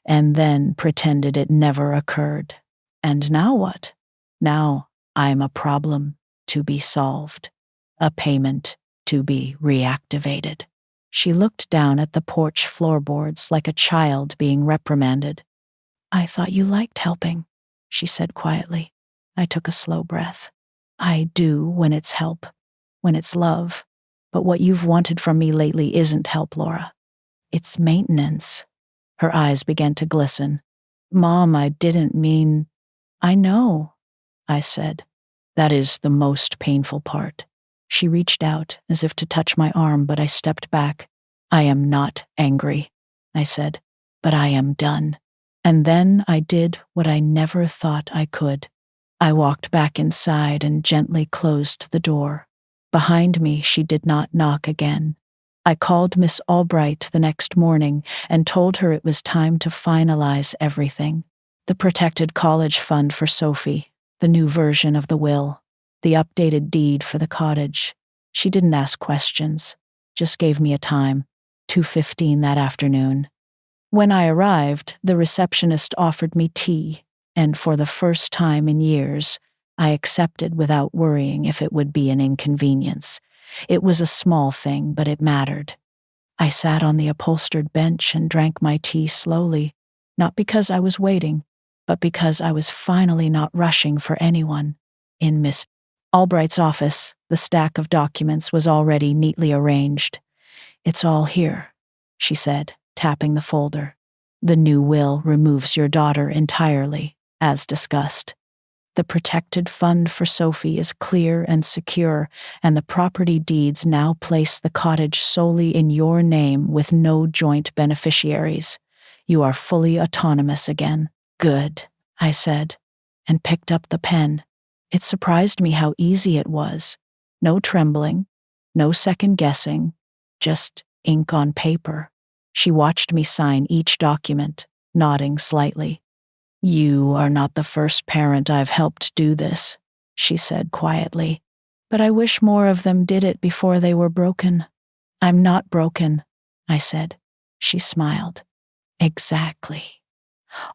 "and then pretended it never occurred. And now what? Now I'm a problem to be solved, a payment to be reactivated." She looked down at the porch floorboards like a child being reprimanded. "I thought you liked helping," she said quietly. I took a slow breath. "I do when it's help, when it's love. But what you've wanted from me lately isn't help, Laura. It's maintenance." Her eyes began to glisten. "Mom, I didn't mean—" "I know," I said. "That is the most painful part." She reached out as if to touch my arm, but I stepped back. "I am not angry," I said, "but I am done." And then I did what I never thought I could. I walked back inside and gently closed the door. Behind me, she did not knock again. I called Miss Albright the next morning and told her it was time to finalize everything. The protected college fund for Sophie, the new version of the will, the updated deed for the cottage. She didn't ask questions, just gave me a time, 2:15 that afternoon. When I arrived, the receptionist offered me tea, and for the first time in years, I accepted without worrying if it would be an inconvenience. It was a small thing, but it mattered. I sat on the upholstered bench and drank my tea slowly, not because I was waiting, but because I was finally not rushing for anyone. In Miss Albright's office, the stack of documents was already neatly arranged. "It's all here," she said, tapping the folder. "The new will removes your daughter entirely, as discussed. The protected fund for Sophie is clear and secure, and the property deeds now place the cottage solely in your name with no joint beneficiaries. You are fully autonomous again." "Good," I said, and picked up the pen. It surprised me how easy it was. No trembling, no second guessing, just ink on paper. She watched me sign each document, nodding slightly. "You are not the first parent I've helped do this," she said quietly, "but I wish more of them did it before they were broken." "I'm not broken," I said. She smiled. "Exactly."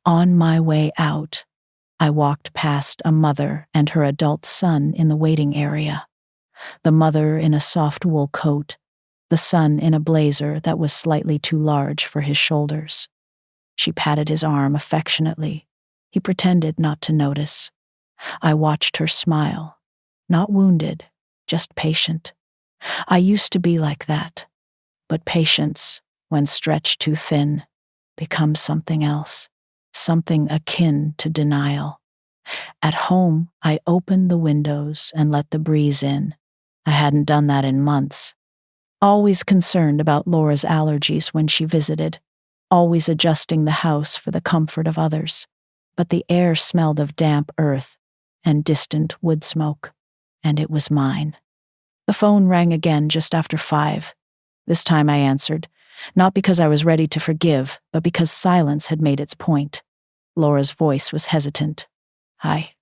On my way out, I walked past a mother and her adult son in the waiting area. The mother in a soft wool coat, the son in a blazer that was slightly too large for his shoulders. She patted his arm affectionately. He pretended not to notice. I watched her smile, not wounded, just patient. I used to be like that, but patience, when stretched too thin, becomes something else, something akin to denial. At home, I opened the windows and let the breeze in. I hadn't done that in months. Always concerned about Laura's allergies when she visited, always adjusting the house for the comfort of others. But the air smelled of damp earth and distant wood smoke, and it was mine. The phone rang again just after 5. This time I answered, not because I was ready to forgive, but because silence had made its point. Laura's voice was hesitant. "Hi.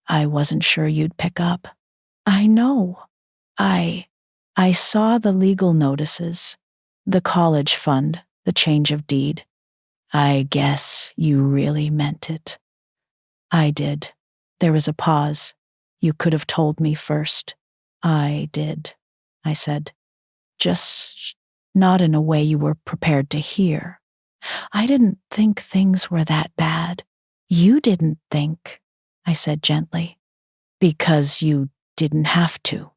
I wasn't sure you'd pick up." "I know. I saw the legal notices, the college fund, the change of deed. I guess you really meant it." "I did." There was a pause. "You could have told me first." "I did," I said. "Just not in a way you were prepared to hear. I didn't think things were that bad." "You didn't think," I said gently. "Because you didn't have to."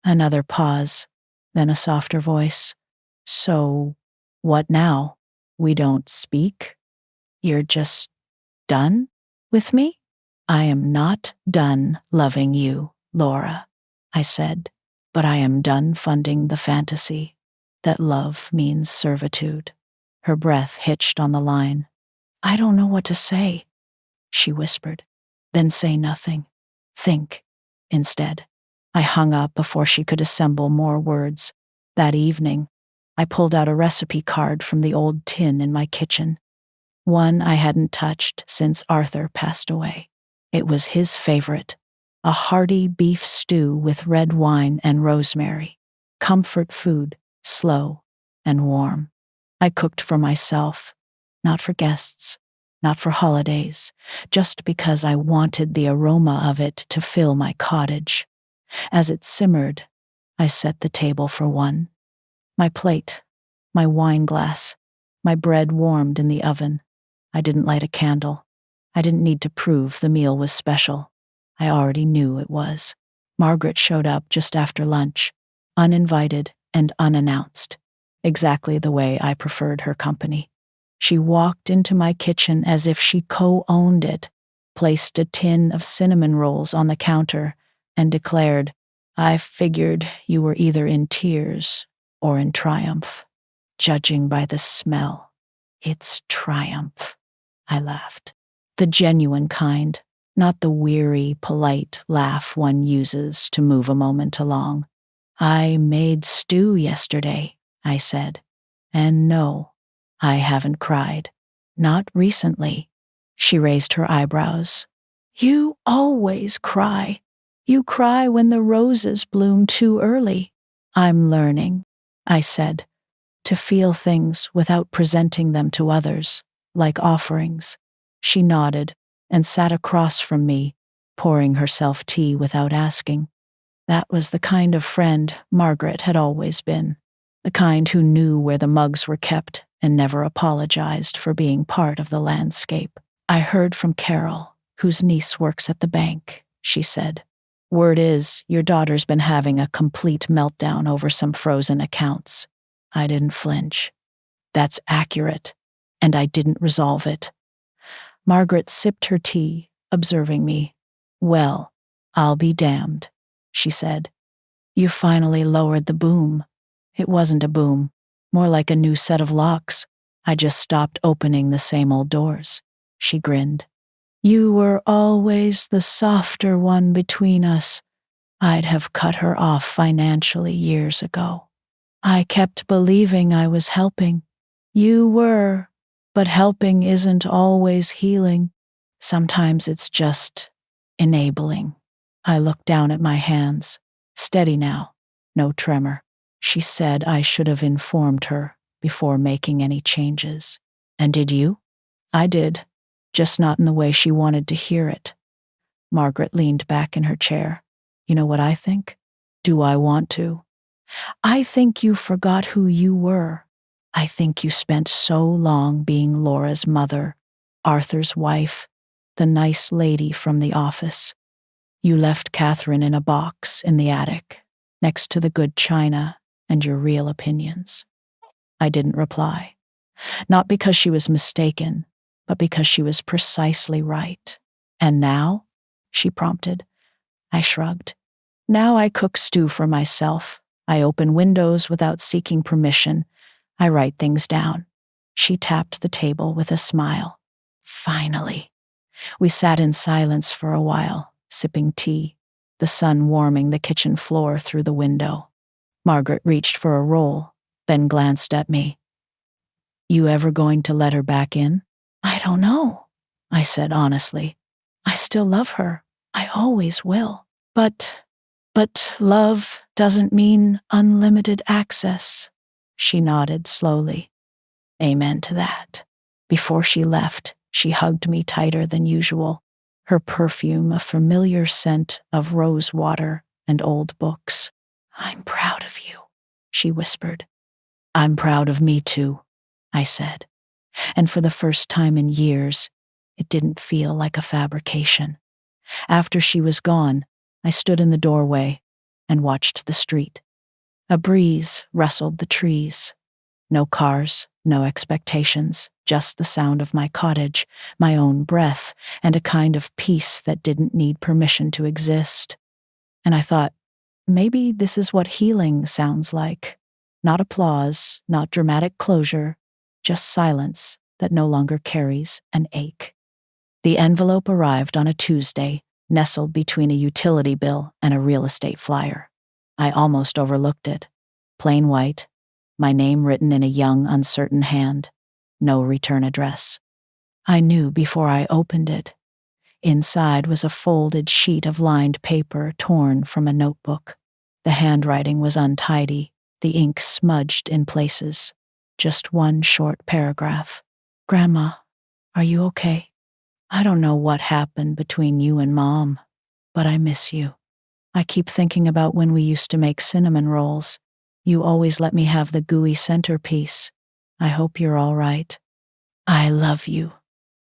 Another pause, then a softer voice. "So, what now? We don't speak? You're just done with me?" "I am not done loving you, Laura," I said, "but I am done funding the fantasy that love means servitude." Her breath hitched on the line. "I don't know what to say," she whispered. "Then say nothing. Think, instead." I hung up before she could assemble more words. That evening, I pulled out a recipe card from the old tin in my kitchen, one I hadn't touched since Arthur passed away. It was his favorite, a hearty beef stew with red wine and rosemary. Comfort food, slow and warm. I cooked for myself, not for guests, not for holidays, just because I wanted the aroma of it to fill my cottage. As it simmered, I set the table for one. My plate, my wine glass, my bread warmed in the oven. I didn't light a candle. I didn't need to prove the meal was special. I already knew it was. Margaret showed up just after lunch, uninvited and unannounced, exactly the way I preferred her company. She walked into my kitchen as if she co-owned it, placed a tin of cinnamon rolls on the counter, and declared, "I figured you were either in tears or in triumph. Judging by the smell, it's triumph." I laughed. The genuine kind, not the weary, polite laugh one uses to move a moment along. "I made stew yesterday," I said. And no, I haven't cried. Not recently. She raised her eyebrows. You always cry. You cry when the roses bloom too early. I'm learning, I said, to feel things without presenting them to others, like offerings. She nodded and sat across from me, pouring herself tea without asking. That was the kind of friend Margaret had always been, the kind who knew where the mugs were kept and never apologized for being part of the landscape. I heard from Carol, whose niece works at the bank, she said. Word is, your daughter's been having a complete meltdown over some frozen accounts. I didn't flinch. That's accurate, and I didn't resolve it. Margaret sipped her tea, observing me. Well, I'll be damned, she said. You finally lowered the boom. It wasn't a boom, more like a new set of locks. I just stopped opening the same old doors. She grinned. You were always the softer one between us. I'd have cut her off financially years ago. I kept believing I was helping. You were, but helping isn't always healing. Sometimes it's just enabling. I looked down at my hands. Steady now, no tremor. She said I should have informed her before making any changes. And did you? I did, just not in the way she wanted to hear it. Margaret leaned back in her chair. You know what I think? Do I want to? I think you forgot who you were. I think you spent so long being Laura's mother, Arthur's wife, the nice lady from the office. You left Catherine in a box in the attic, next to the good china and your real opinions. I didn't reply. Not because she was mistaken, but because she was precisely right. And now? She prompted. I shrugged. Now I cook stew for myself. I open windows without seeking permission. I write things down. She tapped the table with a smile. Finally. We sat in silence for a while, sipping tea, the sun warming the kitchen floor through the window. Margaret reached for a roll, then glanced at me. You ever going to let her back in? I don't know, I said honestly. I still love her. I always will. But love doesn't mean unlimited access. She nodded slowly. Amen to that. Before she left, she hugged me tighter than usual, her perfume a familiar scent of rose water and old books. I'm proud of you, she whispered. I'm proud of me too, I said. And for the first time in years, it didn't feel like a fabrication. After she was gone, I stood in the doorway and watched the street. A breeze rustled the trees. No cars, no expectations, just the sound of my cottage, my own breath, and a kind of peace that didn't need permission to exist. And I thought, maybe this is what healing sounds like. Not applause, not dramatic closure, just silence that no longer carries an ache. The envelope arrived on a Tuesday, nestled between a utility bill and a real estate flyer. I almost overlooked it. Plain white, my name written in a young, uncertain hand. No return address. I knew before I opened it. Inside was a folded sheet of lined paper torn from a notebook. The handwriting was untidy, the ink smudged in places. Just one short paragraph. Grandma, are you okay? I don't know what happened between you and Mom, but I miss you. I keep thinking about when we used to make cinnamon rolls. You always let me have the gooey centerpiece. I hope you're all right. I love you,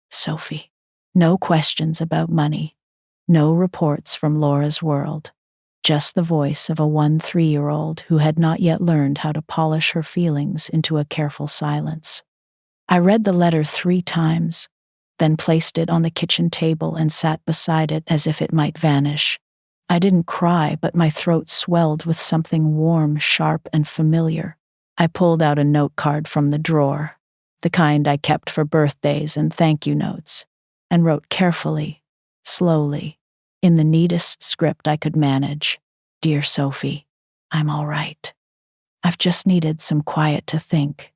Sophie. No questions about money. No reports from Laura's world. Just the voice of a 3-year-old who had not yet learned how to polish her feelings into a careful silence. I read the letter 3 times, then placed it on the kitchen table and sat beside it as if it might vanish. I didn't cry, but my throat swelled with something warm, sharp, and familiar. I pulled out a note card from the drawer, the kind I kept for birthdays and thank you notes, and wrote carefully, slowly, in the neatest script I could manage, Dear Sophie, I'm all right. I've just needed some quiet to think.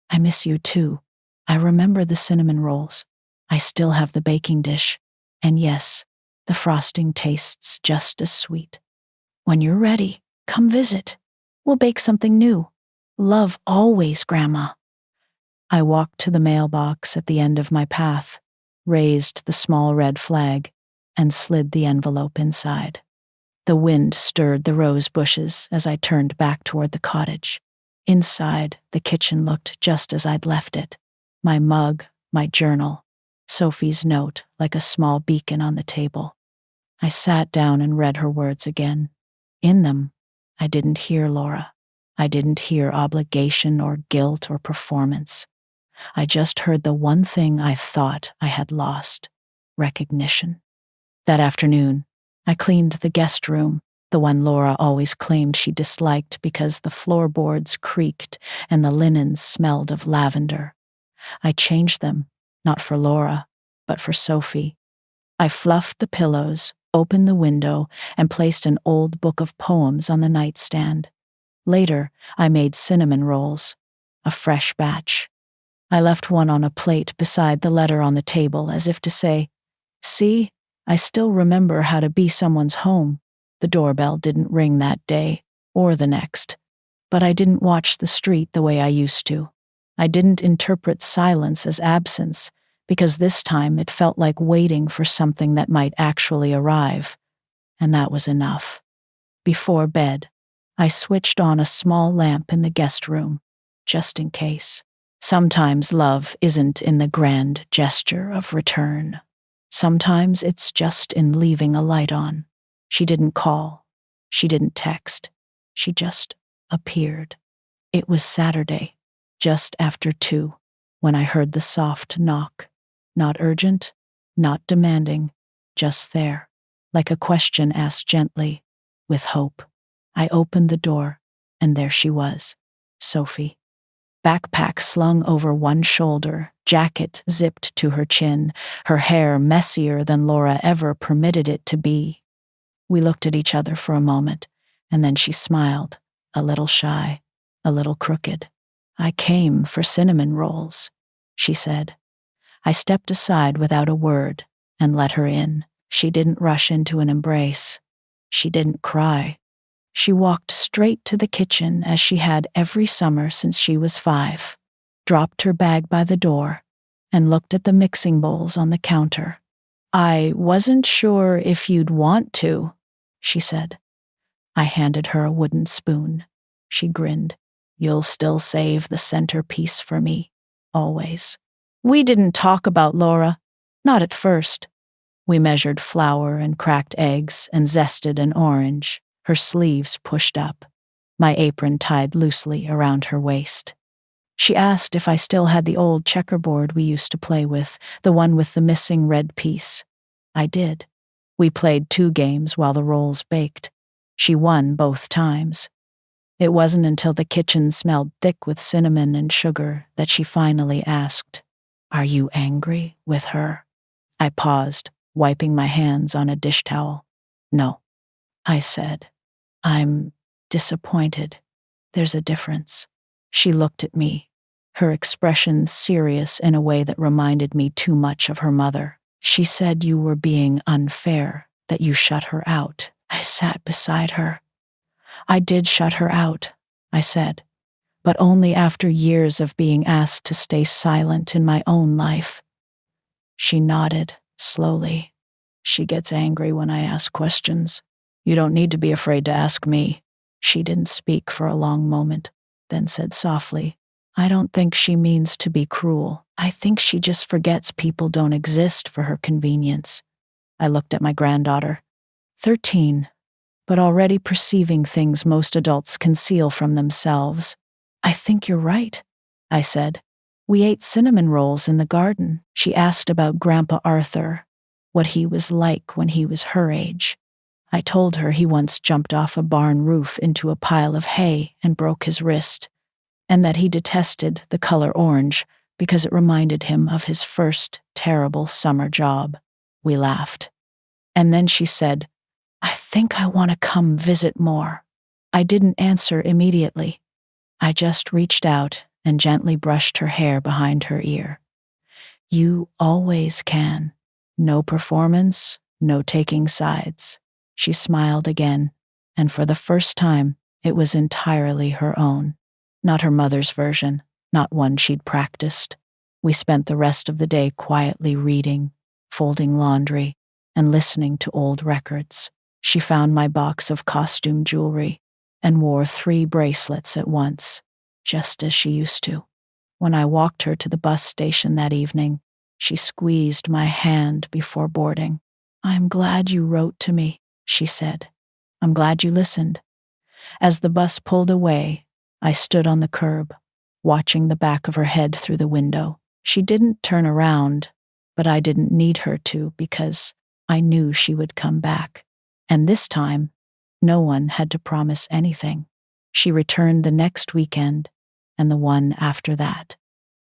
I miss you too. I remember the cinnamon rolls. I still have the baking dish. And yes, the frosting tastes just as sweet. When you're ready, come visit. We'll bake something new. Love always, Grandma. I walked to the mailbox at the end of my path, raised the small red flag, and slid the envelope inside. The wind stirred the rose bushes as I turned back toward the cottage. Inside, the kitchen looked just as I'd left it. My mug, my journal, Sophie's note like a small beacon on the table. I sat down and read her words again. In them, I didn't hear Laura. I didn't hear obligation or guilt or performance. I just heard the one thing I thought I had lost: recognition. That afternoon, I cleaned the guest room, the one Laura always claimed she disliked because the floorboards creaked and the linens smelled of lavender. I changed them, not for Laura, but for Sophie. I fluffed the pillows, opened the window, and placed an old book of poems on the nightstand. Later, I made cinnamon rolls, a fresh batch. I left one on a plate beside the letter on the table as if to say, "See, I still remember how to be someone's home." The doorbell didn't ring that day, or the next. But I didn't watch the street the way I used to. I didn't interpret silence as absence, because this time it felt like waiting for something that might actually arrive. And that was enough. Before bed, I switched on a small lamp in the guest room, just in case. Sometimes love isn't in the grand gesture of return. Sometimes it's just in leaving a light on. She didn't call. She didn't text. She just appeared. It was Saturday, just after 2, when I heard the soft knock. Not urgent, not demanding, just there, like a question asked gently, with hope. I opened the door, and there she was, Sophie. Backpack slung over one shoulder, jacket zipped to her chin, her hair messier than Laura ever permitted it to be. We looked at each other for a moment, and then she smiled, a little shy, a little crooked. "I came for cinnamon rolls," she said. I stepped aside without a word and let her in. She didn't rush into an embrace. She didn't cry. She walked straight to the kitchen as she had every summer since she was 5, dropped her bag by the door, and looked at the mixing bowls on the counter. "I wasn't sure if you'd want to," she said. I handed her a wooden spoon. She grinned. "You'll still save the centerpiece for me, always." We didn't talk about Laura, not at first. We measured flour and cracked eggs and zested an orange, her sleeves pushed up, my apron tied loosely around her waist. She asked if I still had the old checkerboard we used to play with, the one with the missing red piece. I did. We played 2 games while the rolls baked. She won both times. It wasn't until the kitchen smelled thick with cinnamon and sugar that she finally asked, "Are you angry with her?" I paused, wiping my hands on a dish towel. "No," I said. "I'm disappointed. There's a difference." She looked at me, her expression serious in a way that reminded me too much of her mother. "She said you were being unfair, that you shut her out." I sat beside her. "I did shut her out," I said, "but only after years of being asked to stay silent in my own life." She nodded, slowly. "She gets angry when I ask questions. You don't need to be afraid to ask me." She didn't speak for a long moment, then said softly, "I don't think she means to be cruel. I think she just forgets people don't exist for her convenience." I looked at my granddaughter, 13, but already perceiving things most adults conceal from themselves. "I think you're right," I said. "We ate cinnamon rolls in the garden." She asked about Grandpa Arthur, what he was like when he was her age. I told her he once jumped off a barn roof into a pile of hay and broke his wrist, and that he detested the color orange because it reminded him of his first terrible summer job. We laughed. And then she said, "I think I want to come visit more." I didn't answer immediately. I just reached out and gently brushed her hair behind her ear. You always can. No performance, no taking sides. She smiled again, and for the first time, it was entirely her own. Not her mother's version, not one she'd practiced. We spent the rest of the day quietly reading, folding laundry, and listening to old records. She found my box of costume jewelry and wore 3 bracelets at once, just as she used to. When I walked her to the bus station that evening, she squeezed my hand before boarding. "I'm glad you wrote to me," she said. "I'm glad you listened." As the bus pulled away, I stood on the curb, watching the back of her head through the window. She didn't turn around, but I didn't need her to because I knew she would come back. And this time, no one had to promise anything. She returned the next weekend and the one after that.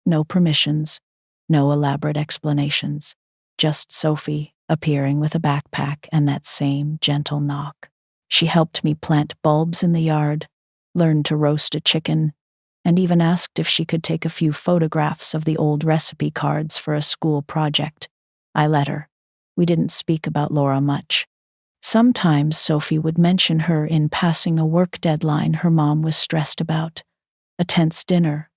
No permissions, no elaborate explanations, just Sophie appearing with a backpack and that same gentle knock. She helped me plant bulbs in the yard, learned to roast a chicken, and even asked if she could take a few photographs of the old recipe cards for a school project. I let her. We didn't speak about Laura much. Sometimes Sophie would mention her in passing a work deadline her mom was stressed about, a tense dinner,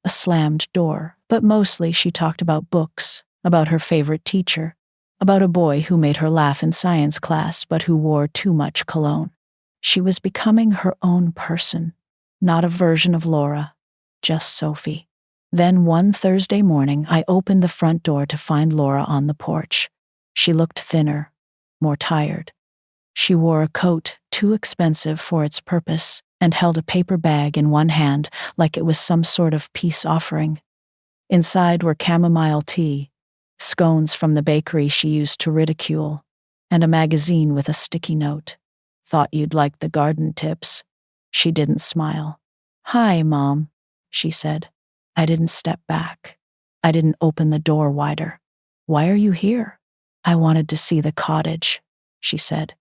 a slammed door, but mostly she talked about books, about her favorite teacher, about a boy who made her laugh in science class but who wore too much cologne. She was becoming her own person, not a version of Laura, just Sophie. Then one Thursday morning, I opened the front door to find Laura on the porch. She looked thinner, more tired. She wore a coat too expensive for its purpose and held a paper bag in one hand like it was some sort of peace offering. Inside were chamomile tea, scones from the bakery she used to ridicule, and a magazine with a sticky note. "Thought you'd like the garden tips." She didn't smile. "Hi, Mom," she said. I didn't step back. I didn't open the door wider. "Why are you here?" "I wanted to see the cottage," she said.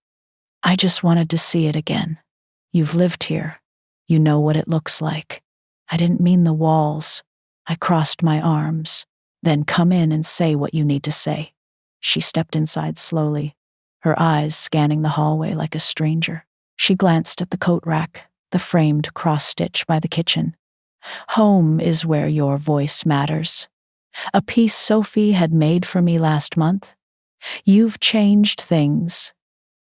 "I just wanted to see it again. You've lived here. You know what it looks like." "I didn't mean the walls." I crossed my arms. "Then come in and say what you need to say." She stepped inside slowly, her eyes scanning the hallway like a stranger. She glanced at the coat rack, the framed cross-stitch by the kitchen. "Home is where your voice matters. A piece Sophie had made for me last month. You've changed things,"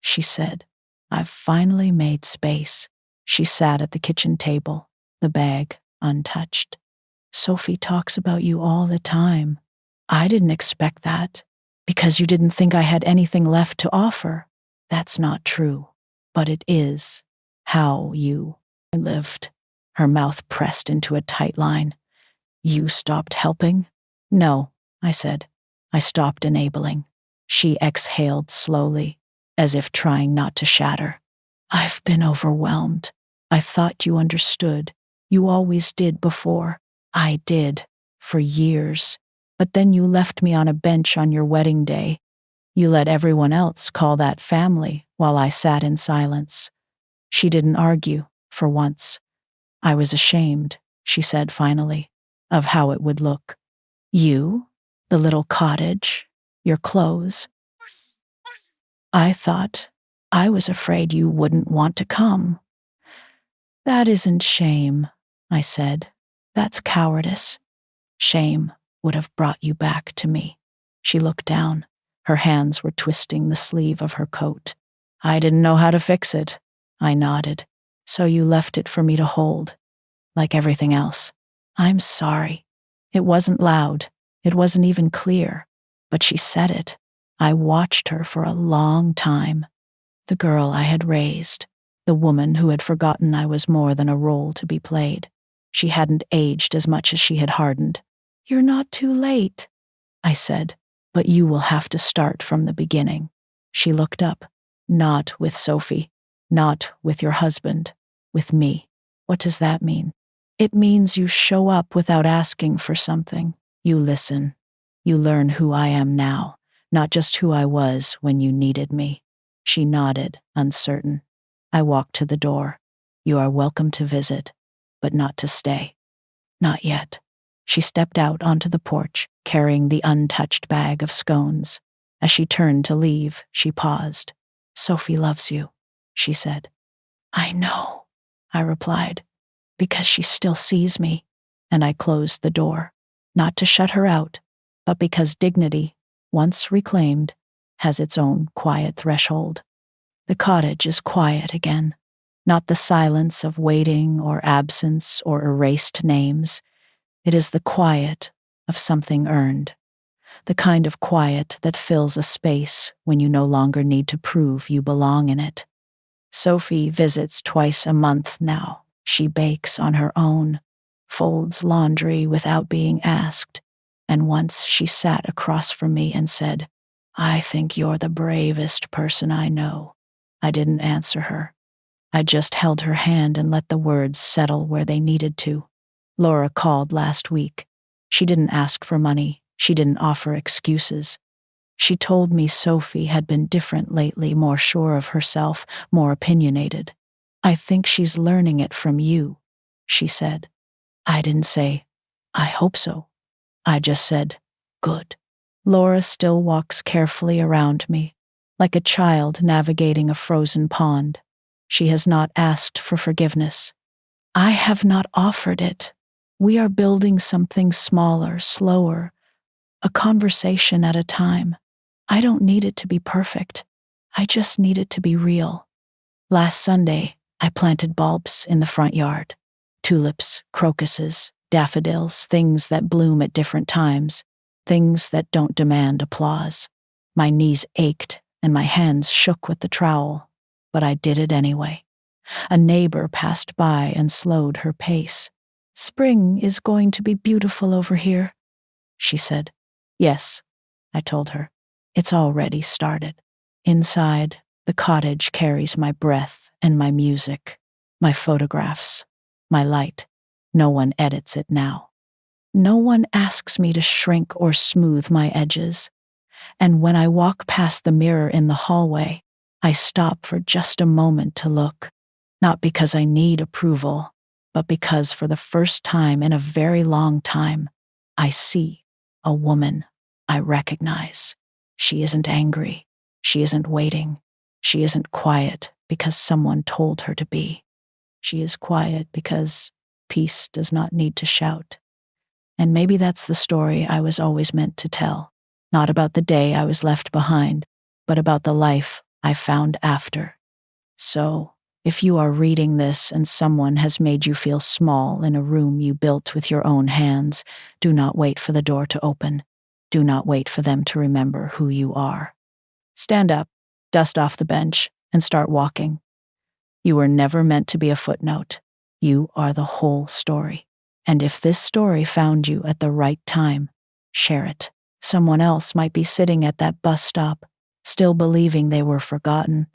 she said. "I've finally made space." She sat at the kitchen table, the bag untouched. "Sophie talks about you all the time." "I didn't expect that, because you didn't think I had anything left to offer." "That's not true, but it is how you lived." Her mouth pressed into a tight line. "You stopped helping?" "No," I said. "I stopped enabling." She exhaled slowly, as if trying not to shatter. "I've been overwhelmed. I thought you understood. You always did before." "I did, for years. But then you left me on a bench on your wedding day. You let everyone else call that family while I sat in silence." She didn't argue, for once. "I was ashamed," she said finally, "of how it would look. You, the little cottage, your clothes. I was afraid you wouldn't want to come." "That isn't shame," I said. "That's cowardice. Shame would have brought you back to me." She looked down. Her hands were twisting the sleeve of her coat. "I didn't know how to fix it." I nodded. "So you left it for me to hold, like everything else." "I'm sorry." It wasn't loud. It wasn't even clear. But she said it. I watched her for a long time. The girl I had raised. The woman who had forgotten I was more than a role to be played. She hadn't aged as much as she had hardened. "You're not too late," I said, "but you will have to start from the beginning." She looked up. "Not with Sophie. Not with your husband. With me." "What does that mean?" "It means you show up without asking for something. You listen. You learn who I am now, not just who I was when you needed me." She nodded, uncertain. I walked to the door. "You are welcome to visit, but not to stay. Not yet. She stepped out onto the porch, carrying the untouched bag of scones. As she turned to leave, she paused. "Sophie loves you," she said. "I know," I replied, "because she still sees me." And I closed the door, not to shut her out, but because dignity, once reclaimed, has its own quiet threshold. The cottage is quiet again, not the silence of waiting or absence or erased names. It is the quiet of something earned, the kind of quiet that fills a space when you no longer need to prove you belong in it. Sophie visits twice a month now. She bakes on her own, folds laundry without being asked, and once she sat across from me and said, "I think you're the bravest person I know." I didn't answer her. I just held her hand and let the words settle where they needed to. Laura called last week. She didn't ask for money. She didn't offer excuses. She told me Sophie had been different lately, more sure of herself, more opinionated. "I think she's learning it from you," she said. I didn't say, "I hope so." I just said, "Good." Laura still walks carefully around me, like a child navigating a frozen pond. She has not asked for forgiveness. I have not offered it. We are building something smaller, slower, a conversation at a time. I don't need it to be perfect. I just need it to be real. Last Sunday, I planted bulbs in the front yard. Tulips, crocuses, daffodils, things that bloom at different times, things that don't demand applause. My knees ached and my hands shook with the trowel, but I did it anyway. A neighbor passed by and slowed her pace. "Spring is going to be beautiful over here," she said. "Yes," I told her. "It's already started." Inside, the cottage carries my breath and my music, my photographs, my light. No one edits it now. No one asks me to shrink or smooth my edges. And when I walk past the mirror in the hallway, I stop for just a moment to look, not because I need approval, but because for the first time in a very long time, I see a woman I recognize. She isn't angry. She isn't waiting. She isn't quiet because someone told her to be. She is quiet because peace does not need to shout. And maybe that's the story I was always meant to tell, not about the day I was left behind, but about the life I found after. So, if you are reading this and someone has made you feel small in a room you built with your own hands, do not wait for the door to open. Do not wait for them to remember who you are. Stand up, dust off the bench, and start walking. You were never meant to be a footnote. You are the whole story. And if this story found you at the right time, share it. Someone else might be sitting at that bus stop, still believing they were forgotten,